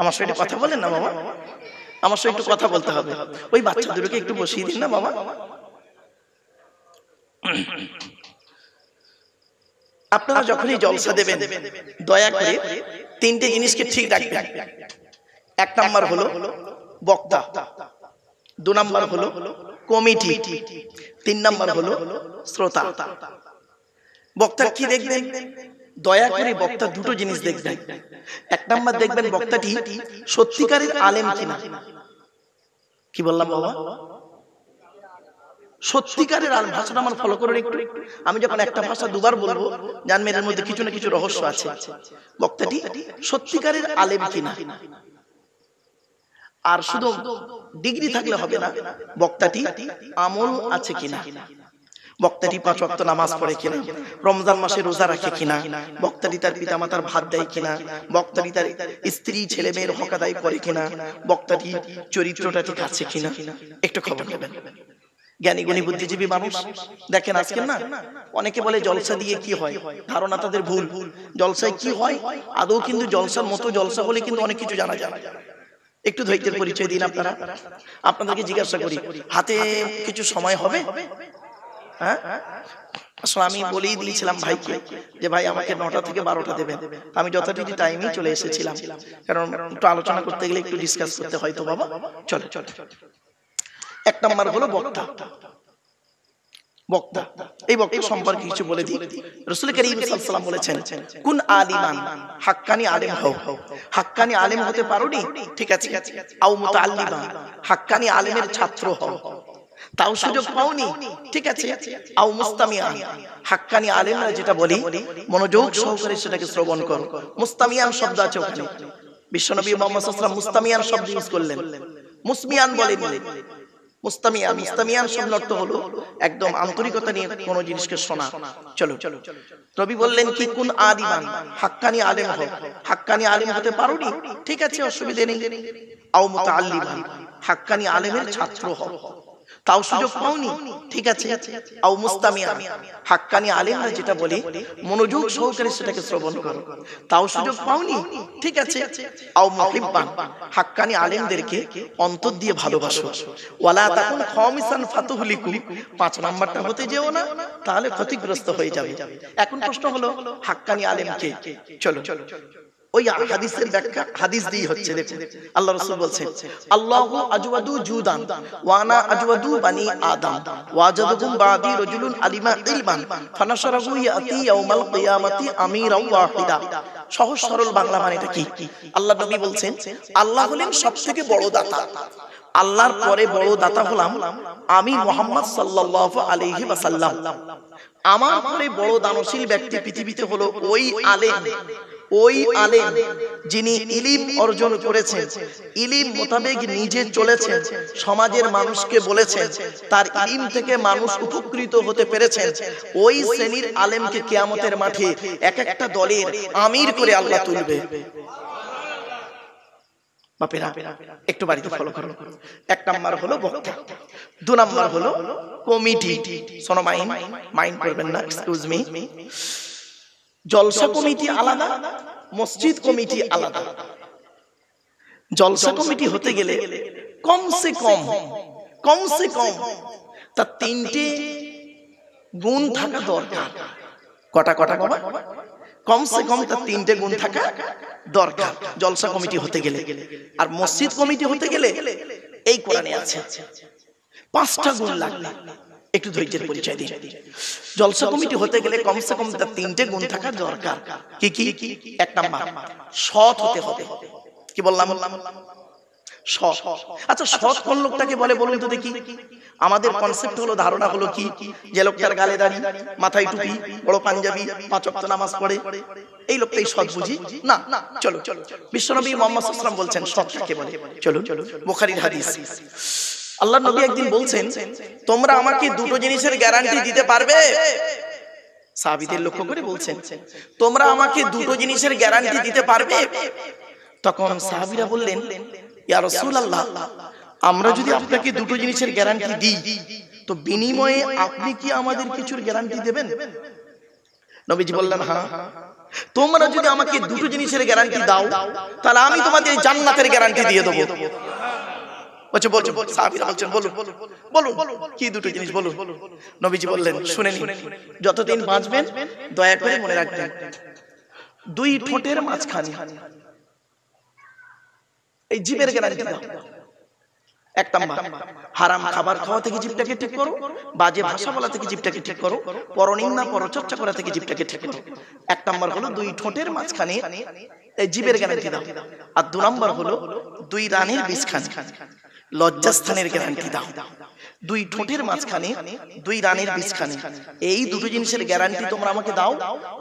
আমার সাথে কথা বলেন না বাবা, আমার সাথে একটু কথা বলতে হবে। ওই বাচ্চাদেরকে একটু বসিয়ে দিন না বাবা। আপনারা যখনই জলসা দেবেন দয়া করে 3টে জিনিসকে ঠিক রাখবেন। 1 নাম্বার হলো বক্তা, 2 নাম্বার হলো কমিটি, 3 নাম্বার হলো শ্রোতা। বক্তা কি দেখবেন? দয়া করে বক্তা দুটো জিনিস দেখবেন। 1 নাম্বার দেখবেন বক্তাটি সত্যিকারের আলেম কিনা। কি বললাম বাবা? সত্যিকারের আলেম। ভাষাটা আমার ফলো করে একটু। আমি যখন একটা ভাষা দুবার বলবো জানবেন এর মধ্যে কিছু না কিছু রহস্য আছে। বক্তাটি সত্যিকারের আলেম কিনা। আর শুধু ডিগ্রি থাকলে হবে না, বক্তাটি আমল আছে কিনা, বক্তাটি 5 ওয়াক্ত নামাজ পড়ে কিনা, রমজান মাসে রোজা রাখে কিনা, বক্তাটি তার পিতামাতার ভাত দেয় কিনা, বক্তাটি তার স্ত্রী ছেলে মেয়ের হক আদায় করে কিনা, বক্তাটি চরিত্রটা ঠিক আছে কিনা, একটু খবর নেবেন। জ্ঞানী গুণী বুদ্ধিজীবী মানুষ দেখেন আজকে না অনেকে বলে জলসা দিয়ে কি হয়, ধারণা তাদের ভুল। জলসায় কি হয় আদৌ কিন্তু জলসার মতো জলসা হলে কিন্তু অনেক কিছু জানা যায়। একটু ধৈর্যের পরিচয় দিন আপনারা। আপনাদেরকে জিজ্ঞাসা করি, হাতে কিছু সময় হবে? হ্যাঁ, আসলে আমি বলেই দিয়েছিলাম ভাইকে যে ভাই আমাকে 9টা থেকে 12টা দেবেন। আমি যথারীতি টাইমেই চলে এসেছিলাম, কারণ একটু আলোচনা করতে গেলে একটু ডিসকাস করতে হয় তো বাবা। চলে চলে 1 নাম্বার হলো বক্তা। বক্তা, এই বক্তা সম্পর্কে কিছু বলে দিই। রাসূল করিম সাল্লাল্লাহু আলাইহি ওয়াসাল্লাম বলেছেন, কুন আলিমান, হাক্কানি আলেম হও। হাক্কানি আলেম হতে পারোনি, ঠিক আছে, আও মুতাআল্লিমান, হাক্কানি আলেমের ছাত্র হও। তাও সুযোগ পাওনি, ঠিক আছে, আও মুস্তামিয়ান, হাক্কানি আলেমরা যেটা বলি মনোযোগ সহকারে সেটাকে শ্রবণ করো। মুস্তামিয়ান শব্দ আছে ওখানে, বিশ্বনবী মুহাম্মদ সাল্লাল্লাহু আলাইহি ওয়াসাল্লাম মুস্তামিয়ান শব্দ ইউজ করলেন, মুসমিয়ান বলেননি। মুস্তামিয়ান, মুস্তামিয়ান শব্দের অর্থ হলো একদম আন্তরিকতা নিয়ে কোন জিনিসকে শোনা। চলো নবী বললেন কি, কুন আদিমান, হাক্কানি আলেম হও। হাক্কানি আলেম হতে পারোনি, ঠিক আছে, অসুবিধা নেই। আও মুতাআল্লিমান, হাক্কানি আলেমের ছাত্র হও। তাও সুযোগ পাওনি, ঠিক আছে, আও মুস্তামিয়ান, হাক্কানি আলেমরা যেটা বলি মনোযোগ সহকারে সেটাকে শ্রবণ করো। তাও সুযোগ পাওনি, ঠিক আছে, আও মুহিব্বান, হাক্কানি আলেমদেরকে অন্তর দিয়ে ভালোবাসো। ওয়ালা তাকুন খামিসান ফাতুহলিকু, 5 নাম্বারটা হতে যেও না, তাহলে ক্ষতিগ্রস্ত হয়ে যাবে। এখন প্রশ্ন হলো হাক্কানি আলেমকে। চলো ওই হাদিসের ব্যাখ্যা হাদিস দিয়ে হচ্ছে। দেখুন আল্লাহ রাসূল বলছেন, আল্লাহু আজওয়াদু জুদান ওয়া আনা আজওয়াদু বানি আদম ওয়াজাদুকুম বাদি রাজুলুন আলিমা ইলমান ফানাশরাহু ইয়াতি ইয়াউমাল কিয়ামাতি আমিরাও ওয়াহিদা। সহজ সরল বাংলা মানে এটা কি? আল্লাহ নবী বলছেন আল্লাহ হলেন সবথেকে বড় দাতা, আল্লাহর পরে বড় দাতা হলাম আমি মুহাম্মদ সাল্লাল্লাহু আলাইহি ওয়াসাল্লাম। আমার পরে বড় দানশীল ব্যক্তি পৃথিবীতে হলো ওই আলেম, ওই আলেম যিনি ইলম অর্জন করেছেন, ইলম মোতাবেক নিজে চলেছেন, সমাজের মানুষকে বলেছেন, তার ইলম থেকে মানুষ উপকৃত হতে পেরেছেন। ওই শ্রেণীর আলেমকে কিয়ামতের মাঠে এক একটা দলের আমির করে আল্লাহ তুলবে। বাপেরা একটু বাড়িতে ফলো করো। 1 নাম্বার হলো বক্তা, 2 নাম্বার হলো কমিটি। শোনো, মাইন্ড করবেন না, এক্সকিউজ মি। জলসা কমিটি আলাদা, মসজিদ কমিটি আলাদা। জলসা কমিটি হতে গেলে কমসে কম তার 3টে গুণ থাকা দরকার। কটা বাবা? কমসে কম তার 3টে গুণ থাকা দরকার জলসা কমিটি হতে গেলে। আর মসজিদ কমিটি হতে গেলে এই কোরআনে আছে 5টা গুণ লাগবে। একটু ধৈর্যের পরিচয় দিন। জলসা কমিটি হতে গেলে কমসে কম তার 3টে গুণ থাকা দরকার। কি কি? 1 নাম্বার, সৎ হতে হবে। কি বললাম? সৎ। আচ্ছা, সৎ কোন লোকটাকে বলে বলুন তো দেখি? আমাদের কনসেপ্ট হলো, ধারণা হলো কি, যে লোকটার গালে দাড়ি, মাথায় টুপি, বড় পাঞ্জাবি, 5 ওয়াক্ত নামাজ পড়ে, এই লোকটাই সৎ বুঝি না। চলো, বিশ্বনবী মুহাম্মদ সাল্লাল্লাহু আলাইহি ওয়াসাল্লাম বলছেন সৎ কাকে বলে। চলো, বুখারীর হাদিস। আল্লাহর নবী একদিন বলছেন, তোমরা আমাকে দুটো জিনিসের গ্যারান্টি দিতে পারবে? সাহাবীদের লক্ষ্য করে বলছেন, তোমরা আমাকে দুটো জিনিসের গ্যারান্টি দিতে পারবে? তখন সাহাবীরা বললেন, ইয়া রাসূলুল্লাহ, আমরা যদি আপনাকে দুটো জিনিসের গ্যারান্টি দিই, তো বিনিময়ে আপনি কি আমাদের কিছুর গ্যারান্টি দেবেন? নবীজি বললেন, হ্যাঁ। তোমরা যদি আমাকে দুটো জিনিসের গ্যারান্টি দাও, তাহলে আমি তোমাদের জান্নাতের গ্যারান্টি দিয়ে দেব। বলছে বলুন। সাহাবীরা বলছেন, বলুন কি দুটো জিনিস বলুন। নবীজি বললেন, শুনে নিন, যতদিন বাঁচবেন দয়া করে মনে রাখবেন, 2 ঠোঁটের মাঝখানে এই জিভের গ্যারান্টি দাও। 1 নাম্বার, হারাম খাবার খাওয়া থেকে জিভটাকে ঠিক করো, বাজে ভাষা বলা থেকে জিভটাকে ঠিক করো, পরনিন্দা পরচর্চা করা থেকে জিভটাকে ঠিক করো। 1 নাম্বার হলো 2 ঠোঁটের মাঝখানে এই জিভের গ্যারান্টি দাও। আর 2 নাম্বার হলো 2 রানের বিছখানে লজ্জাস্থানের গ্যারান্টি দাও। 2 ঠোঁটের মাঝখানে 2 রানের বিছখানে, এই দুটো জিনিসের গ্যারান্টি তোমরা আমাকে দাও,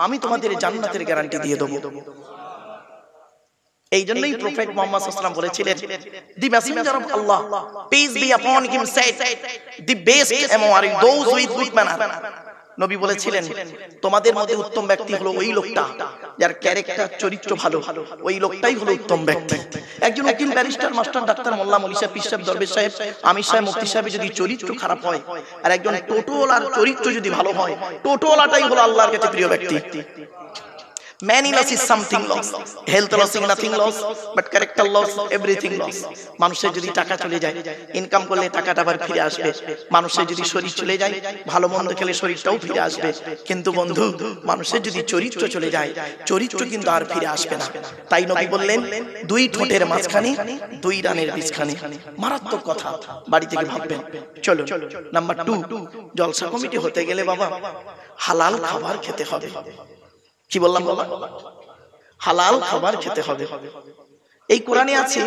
আমি তোমাদের জান্নাতের গ্যারান্টি দিয়ে দেব। এই জন্যই প্রফেট মুহাম্মদ সাল্লাল্লাহু আলাইহি ওয়াসাল্লাম বলেছিলেন, the messenger of Allah, peace be upon him, said, the best among those with good manner. নবী বলেছিলেন, তোমাদের মধ্যে উত্তম ব্যক্তি হলো ওই লোকটা যার ক্যারেক্টার, চরিত্র ভালো, ওই লোকটাই হলো উত্তম ব্যক্তি। একজন উকিল, ব্যারিস্টার, মাস্টার, ডাক্তার, মোল্লা, মৌলভী সাহেব, পীর সাহেব, দরবেশ সাহেব, আমির সাহেব, মুফতি সাহেব যদি চরিত্র খারাপ হয়, আর একজন টোটোওয়ালার চরিত্র যদি ভালো হয়, টোটোওয়ালাটাই হলো আল্লাহর কাছে প্রিয় ব্যক্তি। Many loss is something loss, health loss is nothing loss, but character loss, everything loss. মানুষের যদি টাকা চলে যায়, ইনকাম করলে টাকাটা আবার ফিরে আসবে। মানুষের যদি শরীর চলে যায়, ভালো মন্দ খেলে শরীরটাও ফিরে আসবে। কিন্তু বন্ধু, মানুষের যদি চরিত্র চলে যায়, চরিত্র কিন্তু আর ফিরে আসবে না। তাই নবী বললেন, 2 ঠোঁটের মাঝখানে 2 রানের বিছখানে। মারাত্মক কথা, বাড়ি থেকে ভাববেন। চলো, নাম্বার 2, জলসা কমিটি হতে গেলে বাবা হালাল খাবার খেতে হবে। কি বললাম বাবা? হালাল খাবার খেতে হবে। এই কোরআনে আছে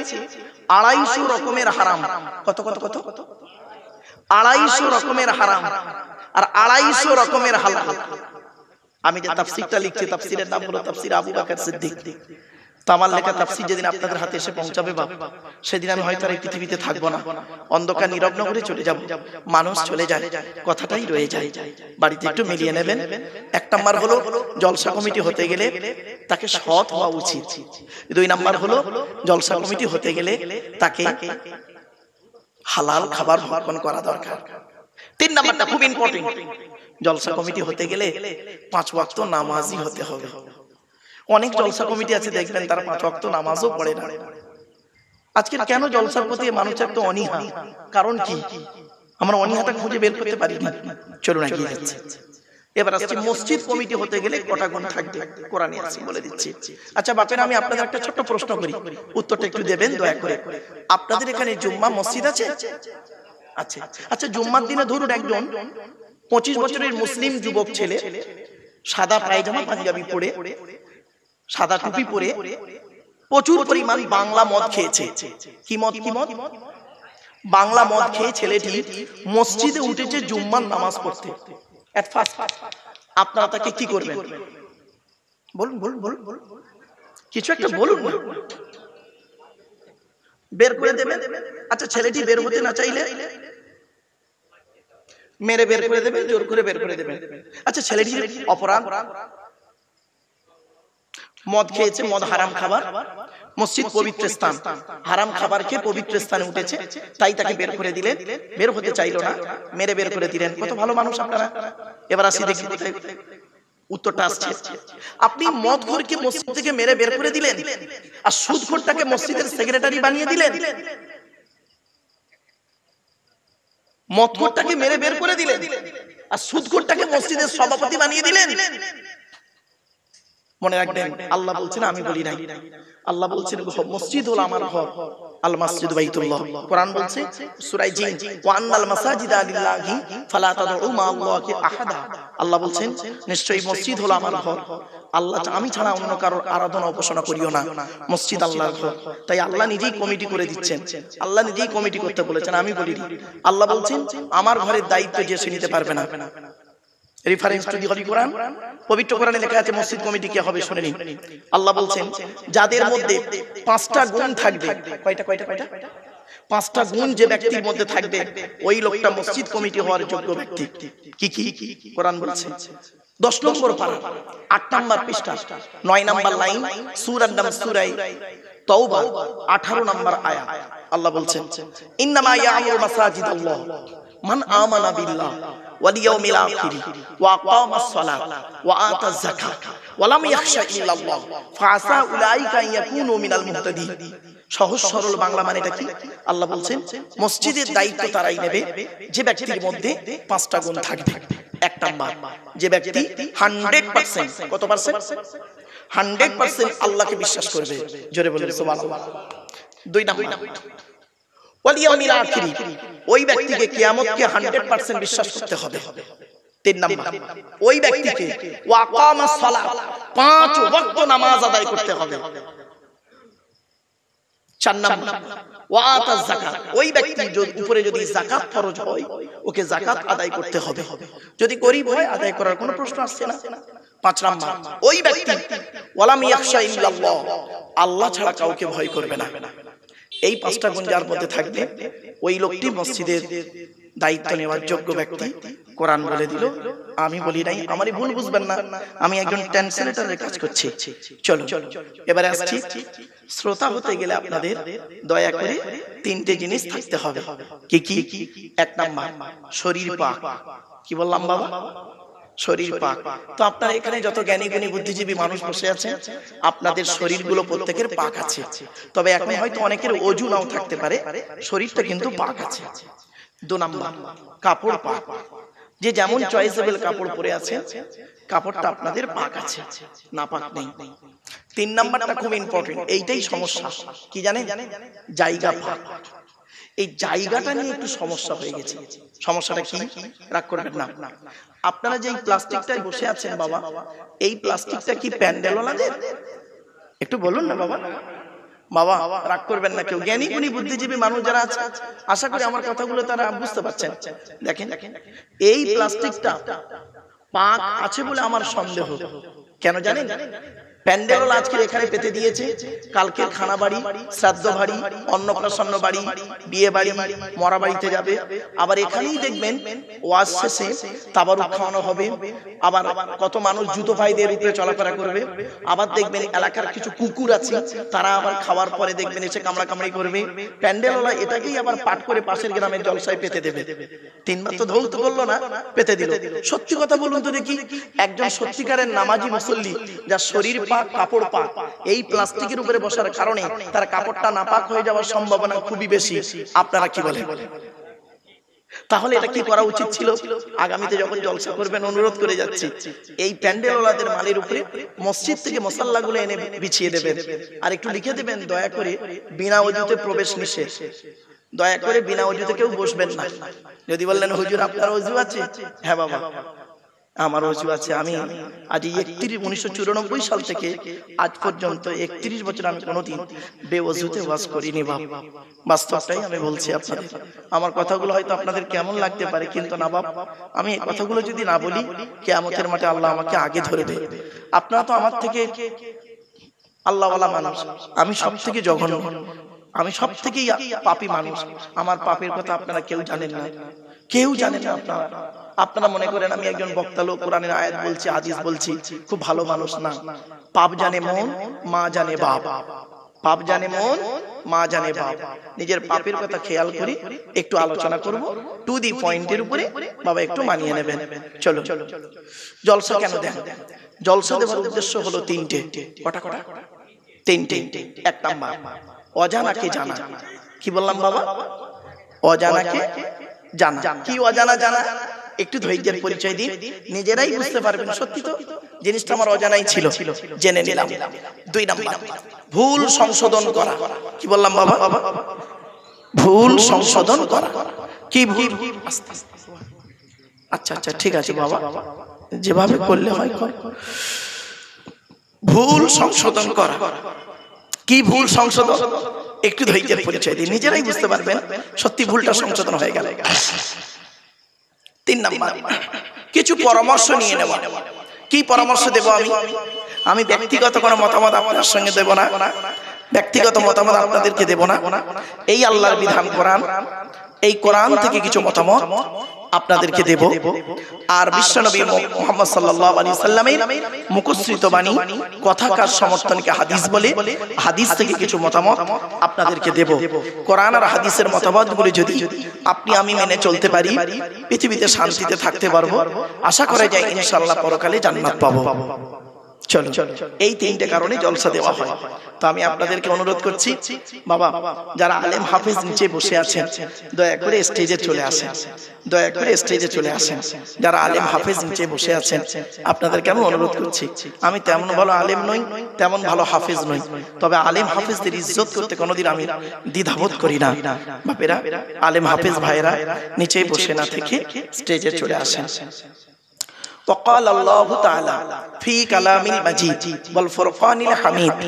250 রকমের হারাম। কত কত কত? 250 রকমের হারাম আর 250 রকমের হালাল। আমি যে তাফসীরটা লিখছি, তাফসীরের নাম হলো তাফসীর আবু বকর সিদ্দিক। তো আমার লেখা তাফসীর যেদিন আপনাদের হাতে এসে পৌঁছাবে বাবা, সেদিন আমি হয়তো আর এই পৃথিবীতে থাকবো না, অন্ধকার নীরব নগরে চলে যাব। মানুষ চলে যায়, কথাটাই রয়ে যায়। বাড়িতে একটু মিলিয়ে নেবেন। 1 নাম্বার হলো জলসা কমিটি হতে গেলে তাকে সৎ হওয়া উচিত। 2 নাম্বার হলো জলসা কমিটি হতে গেলে তাকে হালাল খাবার ভক্ষণ করা দরকার। 3 নাম্বারটা খুব ইম্পর্টেন্ট, জলসা কমিটি হতে গেলে 5 ওয়াক্ত নামাজি হতে হবে। অনেক জলসা কমিটি আছে দেখবেন তারা 5 ওয়াক্ত নামাজও পড়ে না। আজকের কেন জলসার প্রতি মানুষের তো অনীহা? কারণ কি? আমরা অনীহাটা খুঁজে বের করতে পারি না। চলুন এগিয়ে যাচ্ছি। এবার আসছে মসজিদ কমিটি হতে গেলে কটা গুণ থাকবে, কোরআনে আছে, বলে দিচ্ছি। আচ্ছা বাপেরা, আমি আপনাদের একটা ছোট্ট প্রশ্ন করি, উত্তরটা একটু দেবেন দয়া করে। আপনাদের এখানে জুম্মা মসজিদ আছে? আছে। আচ্ছা, জুম্মার দিনে ধরুন একজন 25 বছরের মুসলিম যুবক ছেলে সাদা পায়জামা পাঞ্জাবি পরে, সাদা টুপি পরে প্রচুর পরিমাণ বাংলা মদ খেয়েছে। কি মদ? কি মদ? বাংলা মদ খেয়ে ছেলেটি মসজিদে উঠেছে জুম্মার নামাজ পড়তে। এট ফার্স্ট আপনারা তাকে কি করবেন? বলুন বলুন বলুন, কিছু একটা বলুন না। বের করে দেবেন? আচ্ছা, ছেলেটি বের হতে না চাইলে মেরে বের করে দেবেন, জোর করে বের করে দেবেন। আচ্ছা, ছেলেটির অপরাধ, মদ খেয়েছে, মদ হারাম খাবার, মসজিদ পবিত্র স্থান, হারাম খাবার খেয়ে পবিত্র স্থানে উঠেছে, তাই তাকে বের করে দিলেন। বের হতে চাইলো না, মেরে বের করে দিলেন। কত ভালো মানুষ আপনারা। এবার আসি দেখি কোথায় উত্তরটা আসছে। আপনি মদখোরকে মসজিদ থেকে মেরে বের করে দিলেন, আর সুদখোরটাকে মসজিদের সেক্রেটারি বানিয়ে দিলেন। মদখোরটাকে মেরে বের করে দিলেন, আর সুদখোরটাকে মসজিদের সভাপতি বানিয়ে দিলেন। মনে রাখবেন, আল্লাহ বলছেন, আমি বলি নাই, আল্লাহ বলছেন মসজিদ হলো আমার ঘর, আল মাসজিদ বাইতুল্লাহ। কোরআন বলছে সূরা জিন, ওয়া আন্নাল মাসাজিদা লিল্লাহি ফালা তাদউ মা আল্লাহি আহাদা। আল্লাহ বলছেন নিশ্চয়ই মসজিদ হলো আমার ঘর, আল্লাহ আমি ছাড়া অন্য কারোর আরাধনা উপাসনা করিও না, মসজিদ আল্লাহর ঘর। তাই আল্লাহ নিজেই কমিটি করে দিচ্ছেন, আল্লাহ নিজেই কমিটি করতে বলেছেন, আমি বলিনি। আল্লাহ বলছেন আমার ঘরের দায়িত্ব যে সে নিতে পারবে না। রেফারেন্স টু দি হলি কোরআন, পবিত্র কোরআনে লেখা আছে মসজিদ কমিটি কে হবে শুনে নিন। আল্লাহ বলছেন যাদের মধ্যে 5টা গুণ থাকবে, কয়টা কয়টা কয়টা 5টা গুণ যে ব্যক্তির মধ্যে থাকবে ওই লোকটা মসজিদ কমিটি হওয়ার যোগ্য ব্যক্তি। কি কি কোরআন বলছে? 10 নম্বর পারা 8 নম্বর পৃষ্ঠা 9 নম্বর লাইন, সূরার নাম সূরা তাওবা 18 নম্বর আয়াত। আল্লাহ বলছেন ইন্নামা ইয়ামুরু মাসাজিদাল্লাহ মান আমানা বিল্লাহ ওয়াল ইয়াউমিল আখির ওয়া আকামাস সালাত ওয়া আতাজ যাকাত ওয়া লাম ইয়াখশা ইল্লাল্লাহ ফাআসা উলাইকা ইয়াকুনু মিনাল মুহতাদিন। সহজ সরল বাংলা মানেটা কি? আল্লাহ বলছেন মসজিদের দায়িত্ব তারাই নেবে যে ব্যক্তির মধ্যে 5টা গুণ থাকবে। 1 নাম্বার, যে ব্যক্তি 100%, কত পার্সেন্ট? 100% আল্লাহকে বিশ্বাস করবে, জোরে বলুন সুবহানাল্লাহ। 2 নাম্বার ওয়াল ইয়াউমিল আখির, ওই ব্যক্তিকে কিয়ামতকে 100% বিশ্বাস করতে হবে। 3 নাম্বার, ওই ব্যক্তিকে ওয়া আকামাস সালাত, 5 ওয়াক্ত নামাজ আদায় করতে হবে। 4 নাম্বার ওয়া আতাজ যাকাত, ওই ব্যক্তির উপরে যদি যাকাত ফরজ হয় ওকে যাকাত আদায় করতে হবে, যদি গরীব হয় আদায় করার কোনো প্রশ্ন আসছে না। 5 নাম্বার, ওই ব্যক্তি ওয়ালাম ইয়াখশা ইল্লাল্লাহ, আল্লাহ ছাড়া কাউকে ভয় করবে না। এই 5টা গুণ যার মধ্যে থাকবে ওই লোকটি মসজিদের দায়িত্ব নেওয়ার যোগ্য ব্যক্তি। কোরআন বলে দিল, আমি বলি নাই, আমারই ভুল বুঝবেন না, আমি একজন ট্রান্সলেটরের কাজ করছি। চলো এবারে আসছি, শ্রোতা হতে গেলে আপনাদের দয়া করে 3টে জিনিস থাকতে হবে। কি কি? 1 নাম্বার শরীর পাক। কি বললাম বাবা? শরীর পাক। তো আপনারা এখানে যত জ্ঞানী গুণী বুদ্ধিজীবী মানুষ বসে আছেন, আপনাদের শরীরগুলো প্রত্যেকের পাক আছে, তবে এখন হয়তো অনেকের ওযু নাও থাকতে পারে, শরীরটা কিন্তু পাক আছে। 2 নাম্বার কাপড় পাক, যে যেমন চয়েসেবল কাপড় পরে আছে কাপড়টা আপনাদের পাক আছে, না পাক নেই। 3 নাম্বারটা খুব ইম্পর্টেন্ট, এইটাই সমস্যা, কি জানেন? জায়গা পাক। এই জায়গাটা নিয়ে একটু সমস্যা হয়ে গেছে। সমস্যাটা কি? রাগ করবেন না, আপনারা যে প্লাস্টিকটায় বসে আছেন বাবা, এই প্লাস্টিকটা কি প্যান্ডেলওয়ালাদের? একটু বলুন না বাবা। বাবা রাগ করবেন না কেউ, জ্ঞানী গুণী বুদ্ধিজীবী মানুষ যারা আছে আশা করি আমার কথাগুলো তারা বুঝতে পারছেন। দেখেন এই প্লাস্টিকটা পাক আছে বলে আমার সন্দেহ। কেন জানেন? প্যান্ডেল আজকে এখানে পেতে দিয়েছে, কালকে খানা বাড়ি, শ্রাদ্ধ বাড়ি, অন্নপ্রাশন বাড়ি, বিয়ে বাড়ি, মরা বাড়িতে যাবে, আবার এখানেই দেখবেন ওয়াজ শেষে তাবারুক খাওয়ানো হবে, আবার কত মানুষ জুতো পায়ে উপরে চলাফেরা করবে, আবার দেখবেন এলাকার কিছু কুকুর আছে তারা আবার খাওয়ার পরে দেখবেন এসে কামড়া কামড়ি করবে। প্যান্ডেলওয়ালা এটাকেই আবার পাট করে পাশের গ্রামের জলসায় পেতে দেবে। 3 বার তো ধৌত করলো না, পেতে দিল। সত্যি কথা বলুন তো দেখি, একজন সত্যিকারের নামাজি মুসল্লি যার শরীর কাপড় পাক, এই প্লাস্টিকের উপরে বসার কারণে তার কাপড়টা নাপাক হয়ে যাওয়ার সম্ভাবনা খুবই বেশি। আপনারা কি বলেন? তাহলে এটা কি করা উচিত ছিল? আগামীতে যখন জলসা করবেন অনুরোধ করে যাচ্ছি, এই প্যান্ডেলওয়ালাদের মালের উপরে মসজিদ থেকে মশাল্লাগুলো এনে বিছিয়ে দেবেন, আর একটু লিখে দেবেন দয়া করে বিনা ওযুতে প্রবেশ নিষেধ, দয়া করে বিনা ওযুতে কেউ বসবেন না। যদি বললেন হুজুর আপনার ওযু আছে, হ্যাঁ বাবা আমার ওযু আছে, আমি আজ 1994 সাল থেকে আজ পর্যন্ত 31 বছর আমি কোনোদিন বেওযুতে ওয়াজ করিনি বাপ। বাস্তবটাই আমি বলছি আপনাদের। আমার কথাগুলো হয়তো আপনাদের কেমন লাগতে পারে, কিন্তু না বাপ, আমি এই কথাগুলো যদি না বলি কিয়ামতের মাঠে আল্লাহ আমাকে আগে ধরে দেবে। আপনারা তো আমার থেকে আল্লাহওয়ালা মানুষ, আমি সব থেকে জঘন্য, আমি সব থেকে পাপী মানুষ। আমার পাপের কথা আপনারা কেউ জানেন না, কেউ জানেন না। আপনারা মনে করেন আমি একজন বক্তা লোক, কোরআনের আয়াত বলছি, হাদিস বলছি, খুব ভালো মানুষ। না, পাপ জানে মন, মা জানে বাপ। পাপ জানে মন, মা জানে বাপ। নিজের পাপের কথা খেয়াল করি, একটু আলোচনা করব টু দি পয়েন্টের উপরে, বাবা একটু মানিয়ে নেবেন। চলো, জলসা কেন দেন? জলসা দেওয়ার উদ্দেশ্য হলো 3টে। কটা? 3টে। 1 নাম্বার অজানাকে জানা। কি বললাম বাবা? অজানাকে জানা। কি অজানা জানা? একটু ধৈর্যের পরিচয় দিই, নিজেরাই বুঝতে পারবেন সত্যি তো জিনিসটা আমার অজানাই ছিল, জেনে নিলাম। 2 নাম্বার, ভুল সংশোধন করা। কি বললাম বাবা? ভুল সংশোধন করা। কি ভুল? আচ্ছা আচ্ছা ঠিক আছে বাবা, যেভাবে করলে হয় কর। ভুল সংশোধন করা। কি ভুল সংশোধন? একটু ধৈর্যের পরিচয় দিই, নিজেরাই বুঝতে পারবেন সত্যি ভুলটা সংশোধন হয়ে গেল। 3 নাম্বার, কিছু পরামর্শ নিয়ে নেওয়া। কি পরামর্শ দেব আমি? আমি ব্যক্তিগত কোনো মতামত আপনার সঙ্গে দেব না, ব্যক্তিগত মতামত আপনাদেরকে দেব না। এই আল্লাহর বিধান কোরআন, এই কোরআন থেকে কিছু মতামত আপনাদেরকে দেব। আর বিশ্বনবী মুহাম্মদ সাল্লাল্লাহু আলাইহি সাল্লামের মুখশ্রিত বাণী, কথাকার সমর্থনকে হাদিস বলে, হাদিস থেকে কিছু মতামত আপনাদেরকে দেব। কোরআন আর হাদিসের মতামতগুলি যদি আপনি আমি মেনে চলতে পারি, পৃথিবীতে শান্তিতে থাকতে পারবো। আশা করা যায় ইনশাআল্লাহ পরকালে জান্নাত পাবো। চলো, এই 3টে কারণে জলসা দেওয়া হয়। তো আমি আপনাদেরকে অনুরোধ করছি, বাবা যারা আলেম হাফেজ নিচে বসে আছেন, দয়া করে স্টেজে চলে আসেন, দয়া করে স্টেজে চলে আসেন। যারা আলেম হাফেজ নিচে বসে আছেন, আপনাদেরকে আমি অনুরোধ করছি, আমি তেমন ভালো আলেম নই, তেমন ভালো হাফেজ নই, তবে আলেম হাফেজদের ইজ্জত করতে কোনোদিন আমি দ্বিধাবোধ করি না। বাপেরা, আলেম হাফেজ ভাইরা নিচে বসে না থেকে স্টেজে চলে আসেন। وقال الله تعالى في كلام المجيد والفرقان الحميد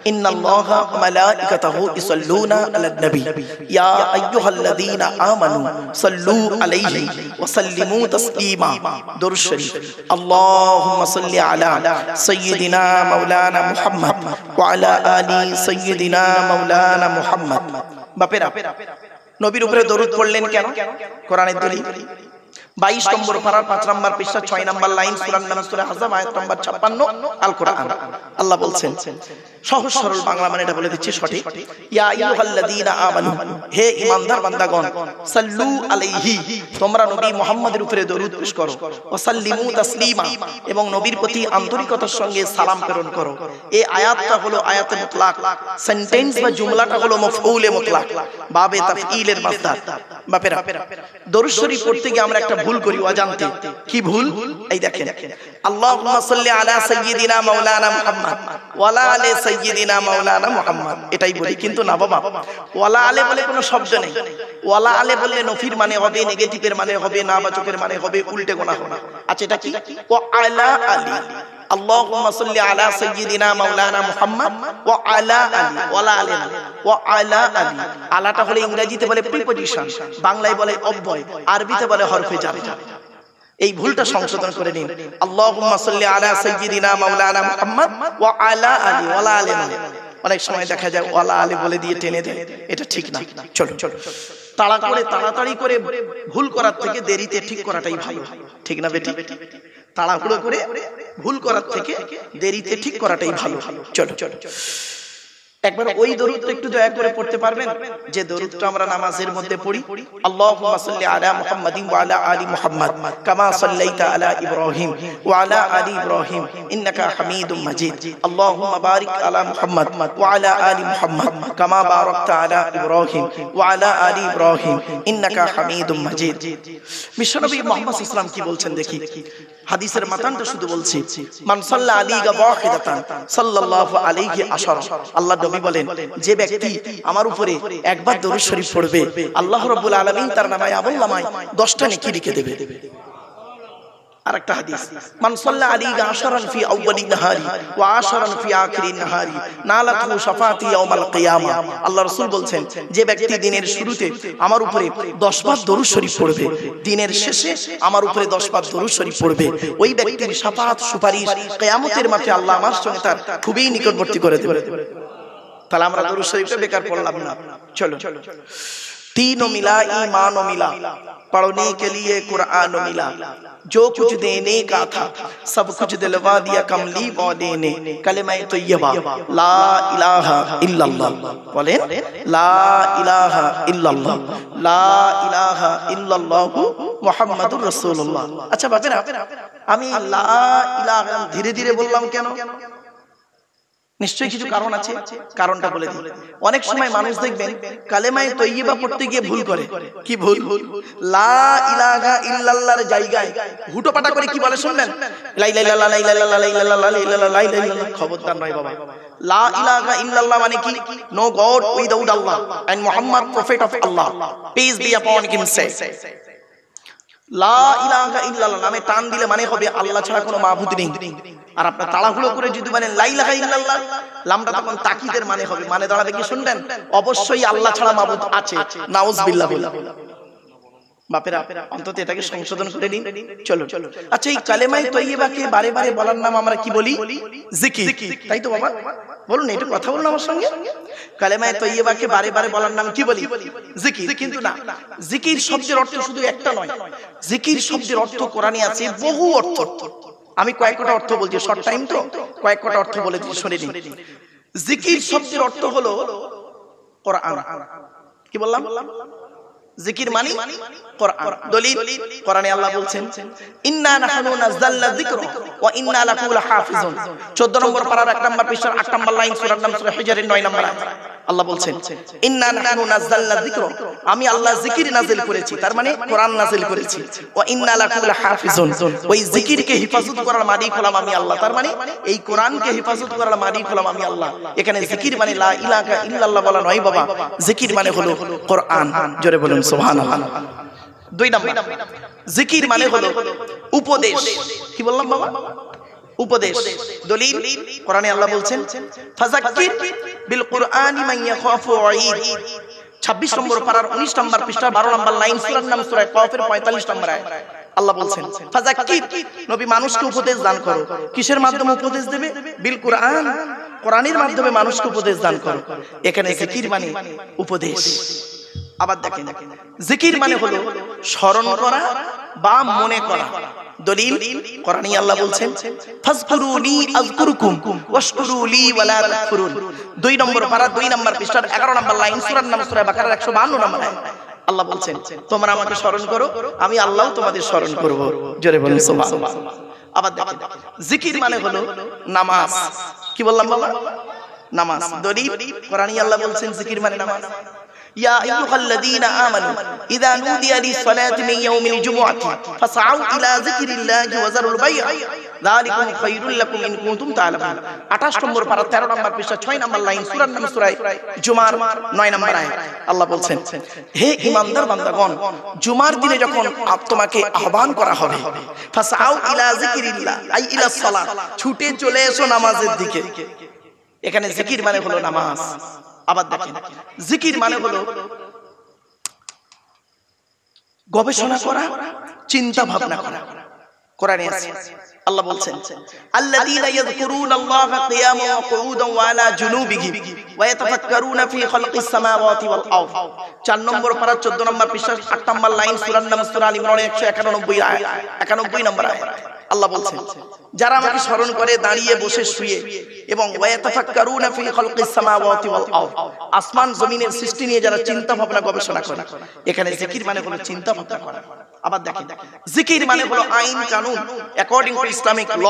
إن الله وملائكته يصلون على النبي يا أيها الذين آمنوا صلوا عليه وسلموا تسليما. درود شريف. اللهم صل على سيدنا مولانا محمد وعلى آل سيدنا مولانا محمد. বাপেরা, নবীর উপরে দরুদ পড়লেন কেন? কোরআনের দলিল 22 নম্বর পারার 5 নম্বর পৃষ্ঠা 6 নম্বর লাইন, সূরার নাম সূরা আহজাব আয়াত নম্বর 56, আল কোরআন। আল্লাহ বলছেন, সহজ সরল বাংলা মানে এটা বলে দিচ্ছি সঠিক, ইয়া আইয়ুহাল্লাযীনা আমানু, হে ঈমানদার বান্দাগণ, সাল্লু আলাইহি, তোমরা নবী মুহাম্মদের উপরে দরুদ পেশ করো, ওয়া সাল্লিমু তাসলিমা, এবং নবীর প্রতি আন্তরিকতার সঙ্গে সালাম প্রেরণ করো। এই আয়াতটা হলো আয়াতে মুতলাক, সেন্টেন্স বা জুমলাটা হলো মাফউলে মুতলাক, বাবে তাফঈলের মাসদার। বাপেরা, দরুদ শরীফ পড়তে গিয়ে আমরা একটা ভুল করি অজান্তে। কি ভুল? এই দেখেন, আল্লাহুম্মা সাল্লি আলা সাইয়্যিদিনা মাওলানা মুহাম্মদ ওয়া আলা আলি সাইয়্যিদিনা মাওলানা মুহাম্মদ, এটাই বলি। কিন্তু না বাবা, ওয়ালা আলে বলে কোনো শব্দ নেই। ওয়ালা আলে বললে নফির মানে হবে, নেগেটিভের মানে হবে, নাবাচকের মানে হবে, উল্টে গোনা হবে। আচ্ছা, এটা কি? ওয়া আলা আলি, আল্লাহুম্মা সাল্লি আলা সাইয়্যিদিনা মাওলানা মুহাম্মদ ওয়া আলা আলি, ওয়ালা আলি না, ওয়া আলা আলি। আলাটা হলো ইংরেজিতে বলে প্রিপজিশন, বাংলায় বলে অব্যয়, আরবিতে বলে হরফে জার। এই ভুলটা সংশোধন করে নিন। আল্লাহুম্মা সাল্লি আলা সাইয়্যিদিনা মাওলানা মুহাম্মদ ওয়া আলা আলি, ওয়ালা আলি না। অনেক সময় দেখা যায় ওয়ালা আলি বলে দিয়ে টেনে দেয়, এটা ঠিক না। চলো, তাড়াতাড়ি করে ভুল করার থেকে দেরিতে ঠিক করাটাই ভালো, ঠিক না বেটি? তাড়াহুড়ো করে ভুল করার থেকে দেরিতে ঠিক করাটাই ভালো। চলো, একবার ওই দরুদটা একটু দয়া করে পড়তে পারবেন, যে দরুদটা আমরা নামাজের মধ্যে পড়ি? আল্লাহুম্মা সাল্লি আলা মুহাম্মাদিন ওয়া আলা আলি মুহাম্মাদ কামা সাল্লাইতা আলা ইব্রাহিম ওয়া আলা আলি ইব্রাহিম ইন্নাকা হামিদুম মাজিদ। আল্লাহুম্মা বারিক আলা মুহাম্মাদ ওয়া আলা আলি মুহাম্মাদ কামা বারাকতা আলা ইব্রাহিম ওয়া আলা আলি ইব্রাহিম ইন্নাকা হামিদুম মাজিদ। বিশ্বনবী মুহাম্মদ সাল্লাল্লাহু আলাইহি ওয়াসাল্লাম কি বলছেন দেখি, হাদিসের মাতানটা শুধু বলছি, মান সাল্লা আলাইহি ওয়াহিদাতান সাল্লাল্লাহু আলাইহি আশারা। আল্লাহ নবী বলেন, যে ব্যক্তি আমার উপরে একবার দরুদ শরীফ পড়বে, আল্লাহ রাব্বুল আলামিন তার নামায় আমলনামায় 10টা নেকি লিখে দেবে। আরেকটা হাদিস, মান সাল্লা আলাইহি আশারান ফি আউয়ালিন নাহারি ওয়া আশারান ফি আখিরিন নাহারি নালাতু শাফাতি ইয়াউমাল কিয়ামা। আল্লাহ রাসূল বলছেন, যে ব্যক্তি দিনের শুরুতে আমার উপরে 10 বার দরুদ শরীফ পড়বে, দিনের শেষে আমার উপরে 10 বার দরুদ শরীফ পড়বে, ওই ব্যক্তির শাফাত সুপারিশ কিয়ামতের মাঠে আল্লাহ আমার সঙ্গে তার খুবই নিকটবর্তী করে দেবে। তাহলে আমরা দরুদ শরীফটা বেকার পড়লাম না। চলো, तीनों मिला ईमान मिला, पढ़ने के लिए कुरान मिला, जो कुछ देने का था सब कुछ दिलवा दिया कमली वाले ने। कलिमा तय्यबा ला इलाहा इल्लल्लाह, बोले ला इलाहा इल्लल्लाह, ला इलाहा इल्लल्लाह मुहम्मदुर रसूलुल्लाह। अच्छा बापेरा, আমি লা ইলাহা ধীরে ধীরে বললাম কেন? নিশ্চয়ই কিছু কারণ আছে, কারণটা বলে দিই। অনেক সময় মানুষ দেখবেন কালেমায়ে তৈয়্যিবা পড়তে গিয়ে ভুল করে। কি ভুল? লা ইলাহা ইল্লাল্লাহর জায়গায় হুটোপাটা করে কি বলে শুনবেন? লা ইলাহা ইল্লাল্লাহ, লা ইলাহা ইল্লাল্লাহ, লা ইলাহা ইল্লাল্লাহ, লা ইলাহা ইল্লাল্লাহ। খবরদার নয় বাবা। লা ইলাহা ইল্লাল্লাহ মানে কি? No god without Allah and Muhammad prophet of Allah, peace be upon him সে। লা ইলাহা ইল্লাল্লাহ নামে টান দিলে মানে হবে আল্লাহ ছাড়া কোনো মাবুদ নেই। আর আপনার তাড়াহুড়ো করে যদি বলেন লা ইলাহা ইল্লাল্লাহ, লামটা তখন তাকিদের মানে হবে, মানে দাঁড়াবে কি শুনবেন? অবশ্যই আল্লাহ ছাড়া মাবুদ আছে। নাউজুবিল্লাহ বলে। বাপেরা অন্তত এটাকে সংশোধন করে নিন। চলো। আচ্ছা, এই কালেমায়ে তৈয়্যিবাকে বারে বারে বলার নাম আমরা কি বলি? জিকির, তাই তো বাবা? বলুন একটু কথা বলুন আমার সঙ্গে। কালেমায়ে তৈয়্যিবাকে বারে বারে বলার নাম কি বলি? জিকির। কিন্তু না, জিকির শব্দের অর্থ শুধু একটা নয়। জিকির শব্দের অর্থ কোরআনে আছে বহু অর্থ। আমি কয়েকটা অর্থ বলছি, শর্ট টাইম তো কয়েকটা অর্থ বলে দিই, শুনে নিন। জিকির শব্দের অর্থ হলো কোরআন। কি বললাম? জিকির মানে কোরআন। দলিল কোরআনে আল্লাহ বলছেন ইন্না নাহনু নাযালনা যিকরা ওয়া ইন্না লাহু লাহাফিজুন। 14 নম্বর পারার 1 নম্বর পৃষ্ঠার 8 নম্বর লাইন, সূরার নাম সূরা হিজরের 9 নম্বর আয়াত। আল্লাহ বলছেন ইন্না নাহনু নাযালনা যিকরা, আমি আল্লাহ জিকির নাযিল করেছি, তার মানে কোরআন নাযিল করেছি। ওয়া ইন্না লাহু লাহাফিজুন, ওই জিকিরকে হেফাজত করার মালিক হলাম আমি আল্লাহ, তার মানে এই কোরআনকে হেফাজত করার মালিক হলাম আমি আল্লাহ। এখানে জিকির মানে লা ইলাহা ইল্লাল্লাহ বলা নয় বাবা, জিকির মানে হলো কোরআন। জোরে বলুন সুবহানাল্লাহ। 2 নাম্বার, জিকির মানে হলো উপদেশ। কি বললাম বাবা? উপদেশ। দলিল কোরআনে আল্লাহ বলছেন ফাযাক্কির বিল কুরআনি মান ইয়াখাফু ওয়াঈদ। 26 নম্বর পারার 19 নম্বর পৃষ্ঠা 12 নম্বর লাইন, সূরার নাম সূরা কাফের 45 নম্বর আয়াত। আল্লাহ বলছেন ফাযাক্কির, নবী মানুষকে উপদেশ দান করো। কিসের মাধ্যমে উপদেশ দেবে? বিল কুরআন, কোরআনের মাধ্যমে মানুষকে উপদেশ দান করো। এখানে জিকির মানে উপদেশ। আবার দেখেন, জিকির মানে হলো স্মরণ করা বা মনে করা। দলিল কোরআনে আল্লাহ বলছেন ফাজকুরুনি আযকুরুকুম ওয়াশকুরু লি ওয়ালা তাকফুরুন। 2 নম্বর পারা 2 নম্বর পৃষ্ঠার 11 নম্বর লাইন, সূরার নাম সূরা বাকারার 152 নম্বর আয়াত। আল্লাহ বলছেন তোমরা আমাকে স্মরণ করো, আমি আল্লাহও তোমাদের স্মরণ করব। জোরে বলুন সুবহানাল্লাহ। আবার দেখেন, জিকির মানে হলো নামাজ। কি বললাম বাবা? নামাজ। দলিল কোরআনে আল্লাহ বলছেন জিকির মানে নামাজ। ইয়া আইয়ুহাল্লাযীনা আমানু ইযা নুদিয়া লিস-সালাতি মিন ইয়াউমিল জুমুআতি ফাসআউ ইলা যিকরিল্লাহি ওয়া যারুল বাই'a যালিকুম খায়রুল লাকুম ইন কুনতুম তা'লামুন। 28 নম্বর পারা 13 নম্বর পৃষ্ঠা 6 নম্বর লাইন, সূরার নাম সূরা জুমার 9 নম্বর আয়াত। আল্লাহ বলছেন হে ঈমানদার বান্দাগণ, জুমার দিনে যখন তোমাকে আহ্বান করা হবে, ফাসআউ ইলা যিকরিল্লাহ আই ইলা সালাত, ছুটে চলে এসো নামাজের দিকে। এখানে জিকির মানে হলো নামাজ। আবার দেখেন, জিকির মানে হলো গবেষণা করা, চিন্তা ভাবনা করা। কোরআনে আছে আল্লাহ বলছেন আল্লাযীনা ইয়াযকুরুনাল্লাহা কিয়ামান ওয়া কুউদান ওয়া আলা জুনুবিহিম ওয়া ইয়াতাফাক্কারুনা ফি খালকিস সামাওয়াতি ওয়াল আরদ। 4 নম্বর পারা 14 নম্বর পৃষ্ঠা 8 নম্বর লাইন, সূরার নাম সূরা আল ইমরান 191 আয়াত, 91 নম্বর আয়াত। আল্লাহ বলছেন যারা আমাকে স্মরণ করে দাঁড়িয়ে বসে শুয়ে, এবং ওয়া ইয়াতাফাক্কারুনা ফি খালকিস সামাওয়াতি ওয়াল আরদ, আসমান জমিনের সৃষ্টি নিয়ে যারা চিন্তা ভাবনা গবেষণা করে। এখানে জিকির মানে হলো চিন্তা ভাবনা করা। আবার দেখেন, জিকির মানে হলো আইন কানুন অ্যাকর্ডিং টু ইসলামিক ল।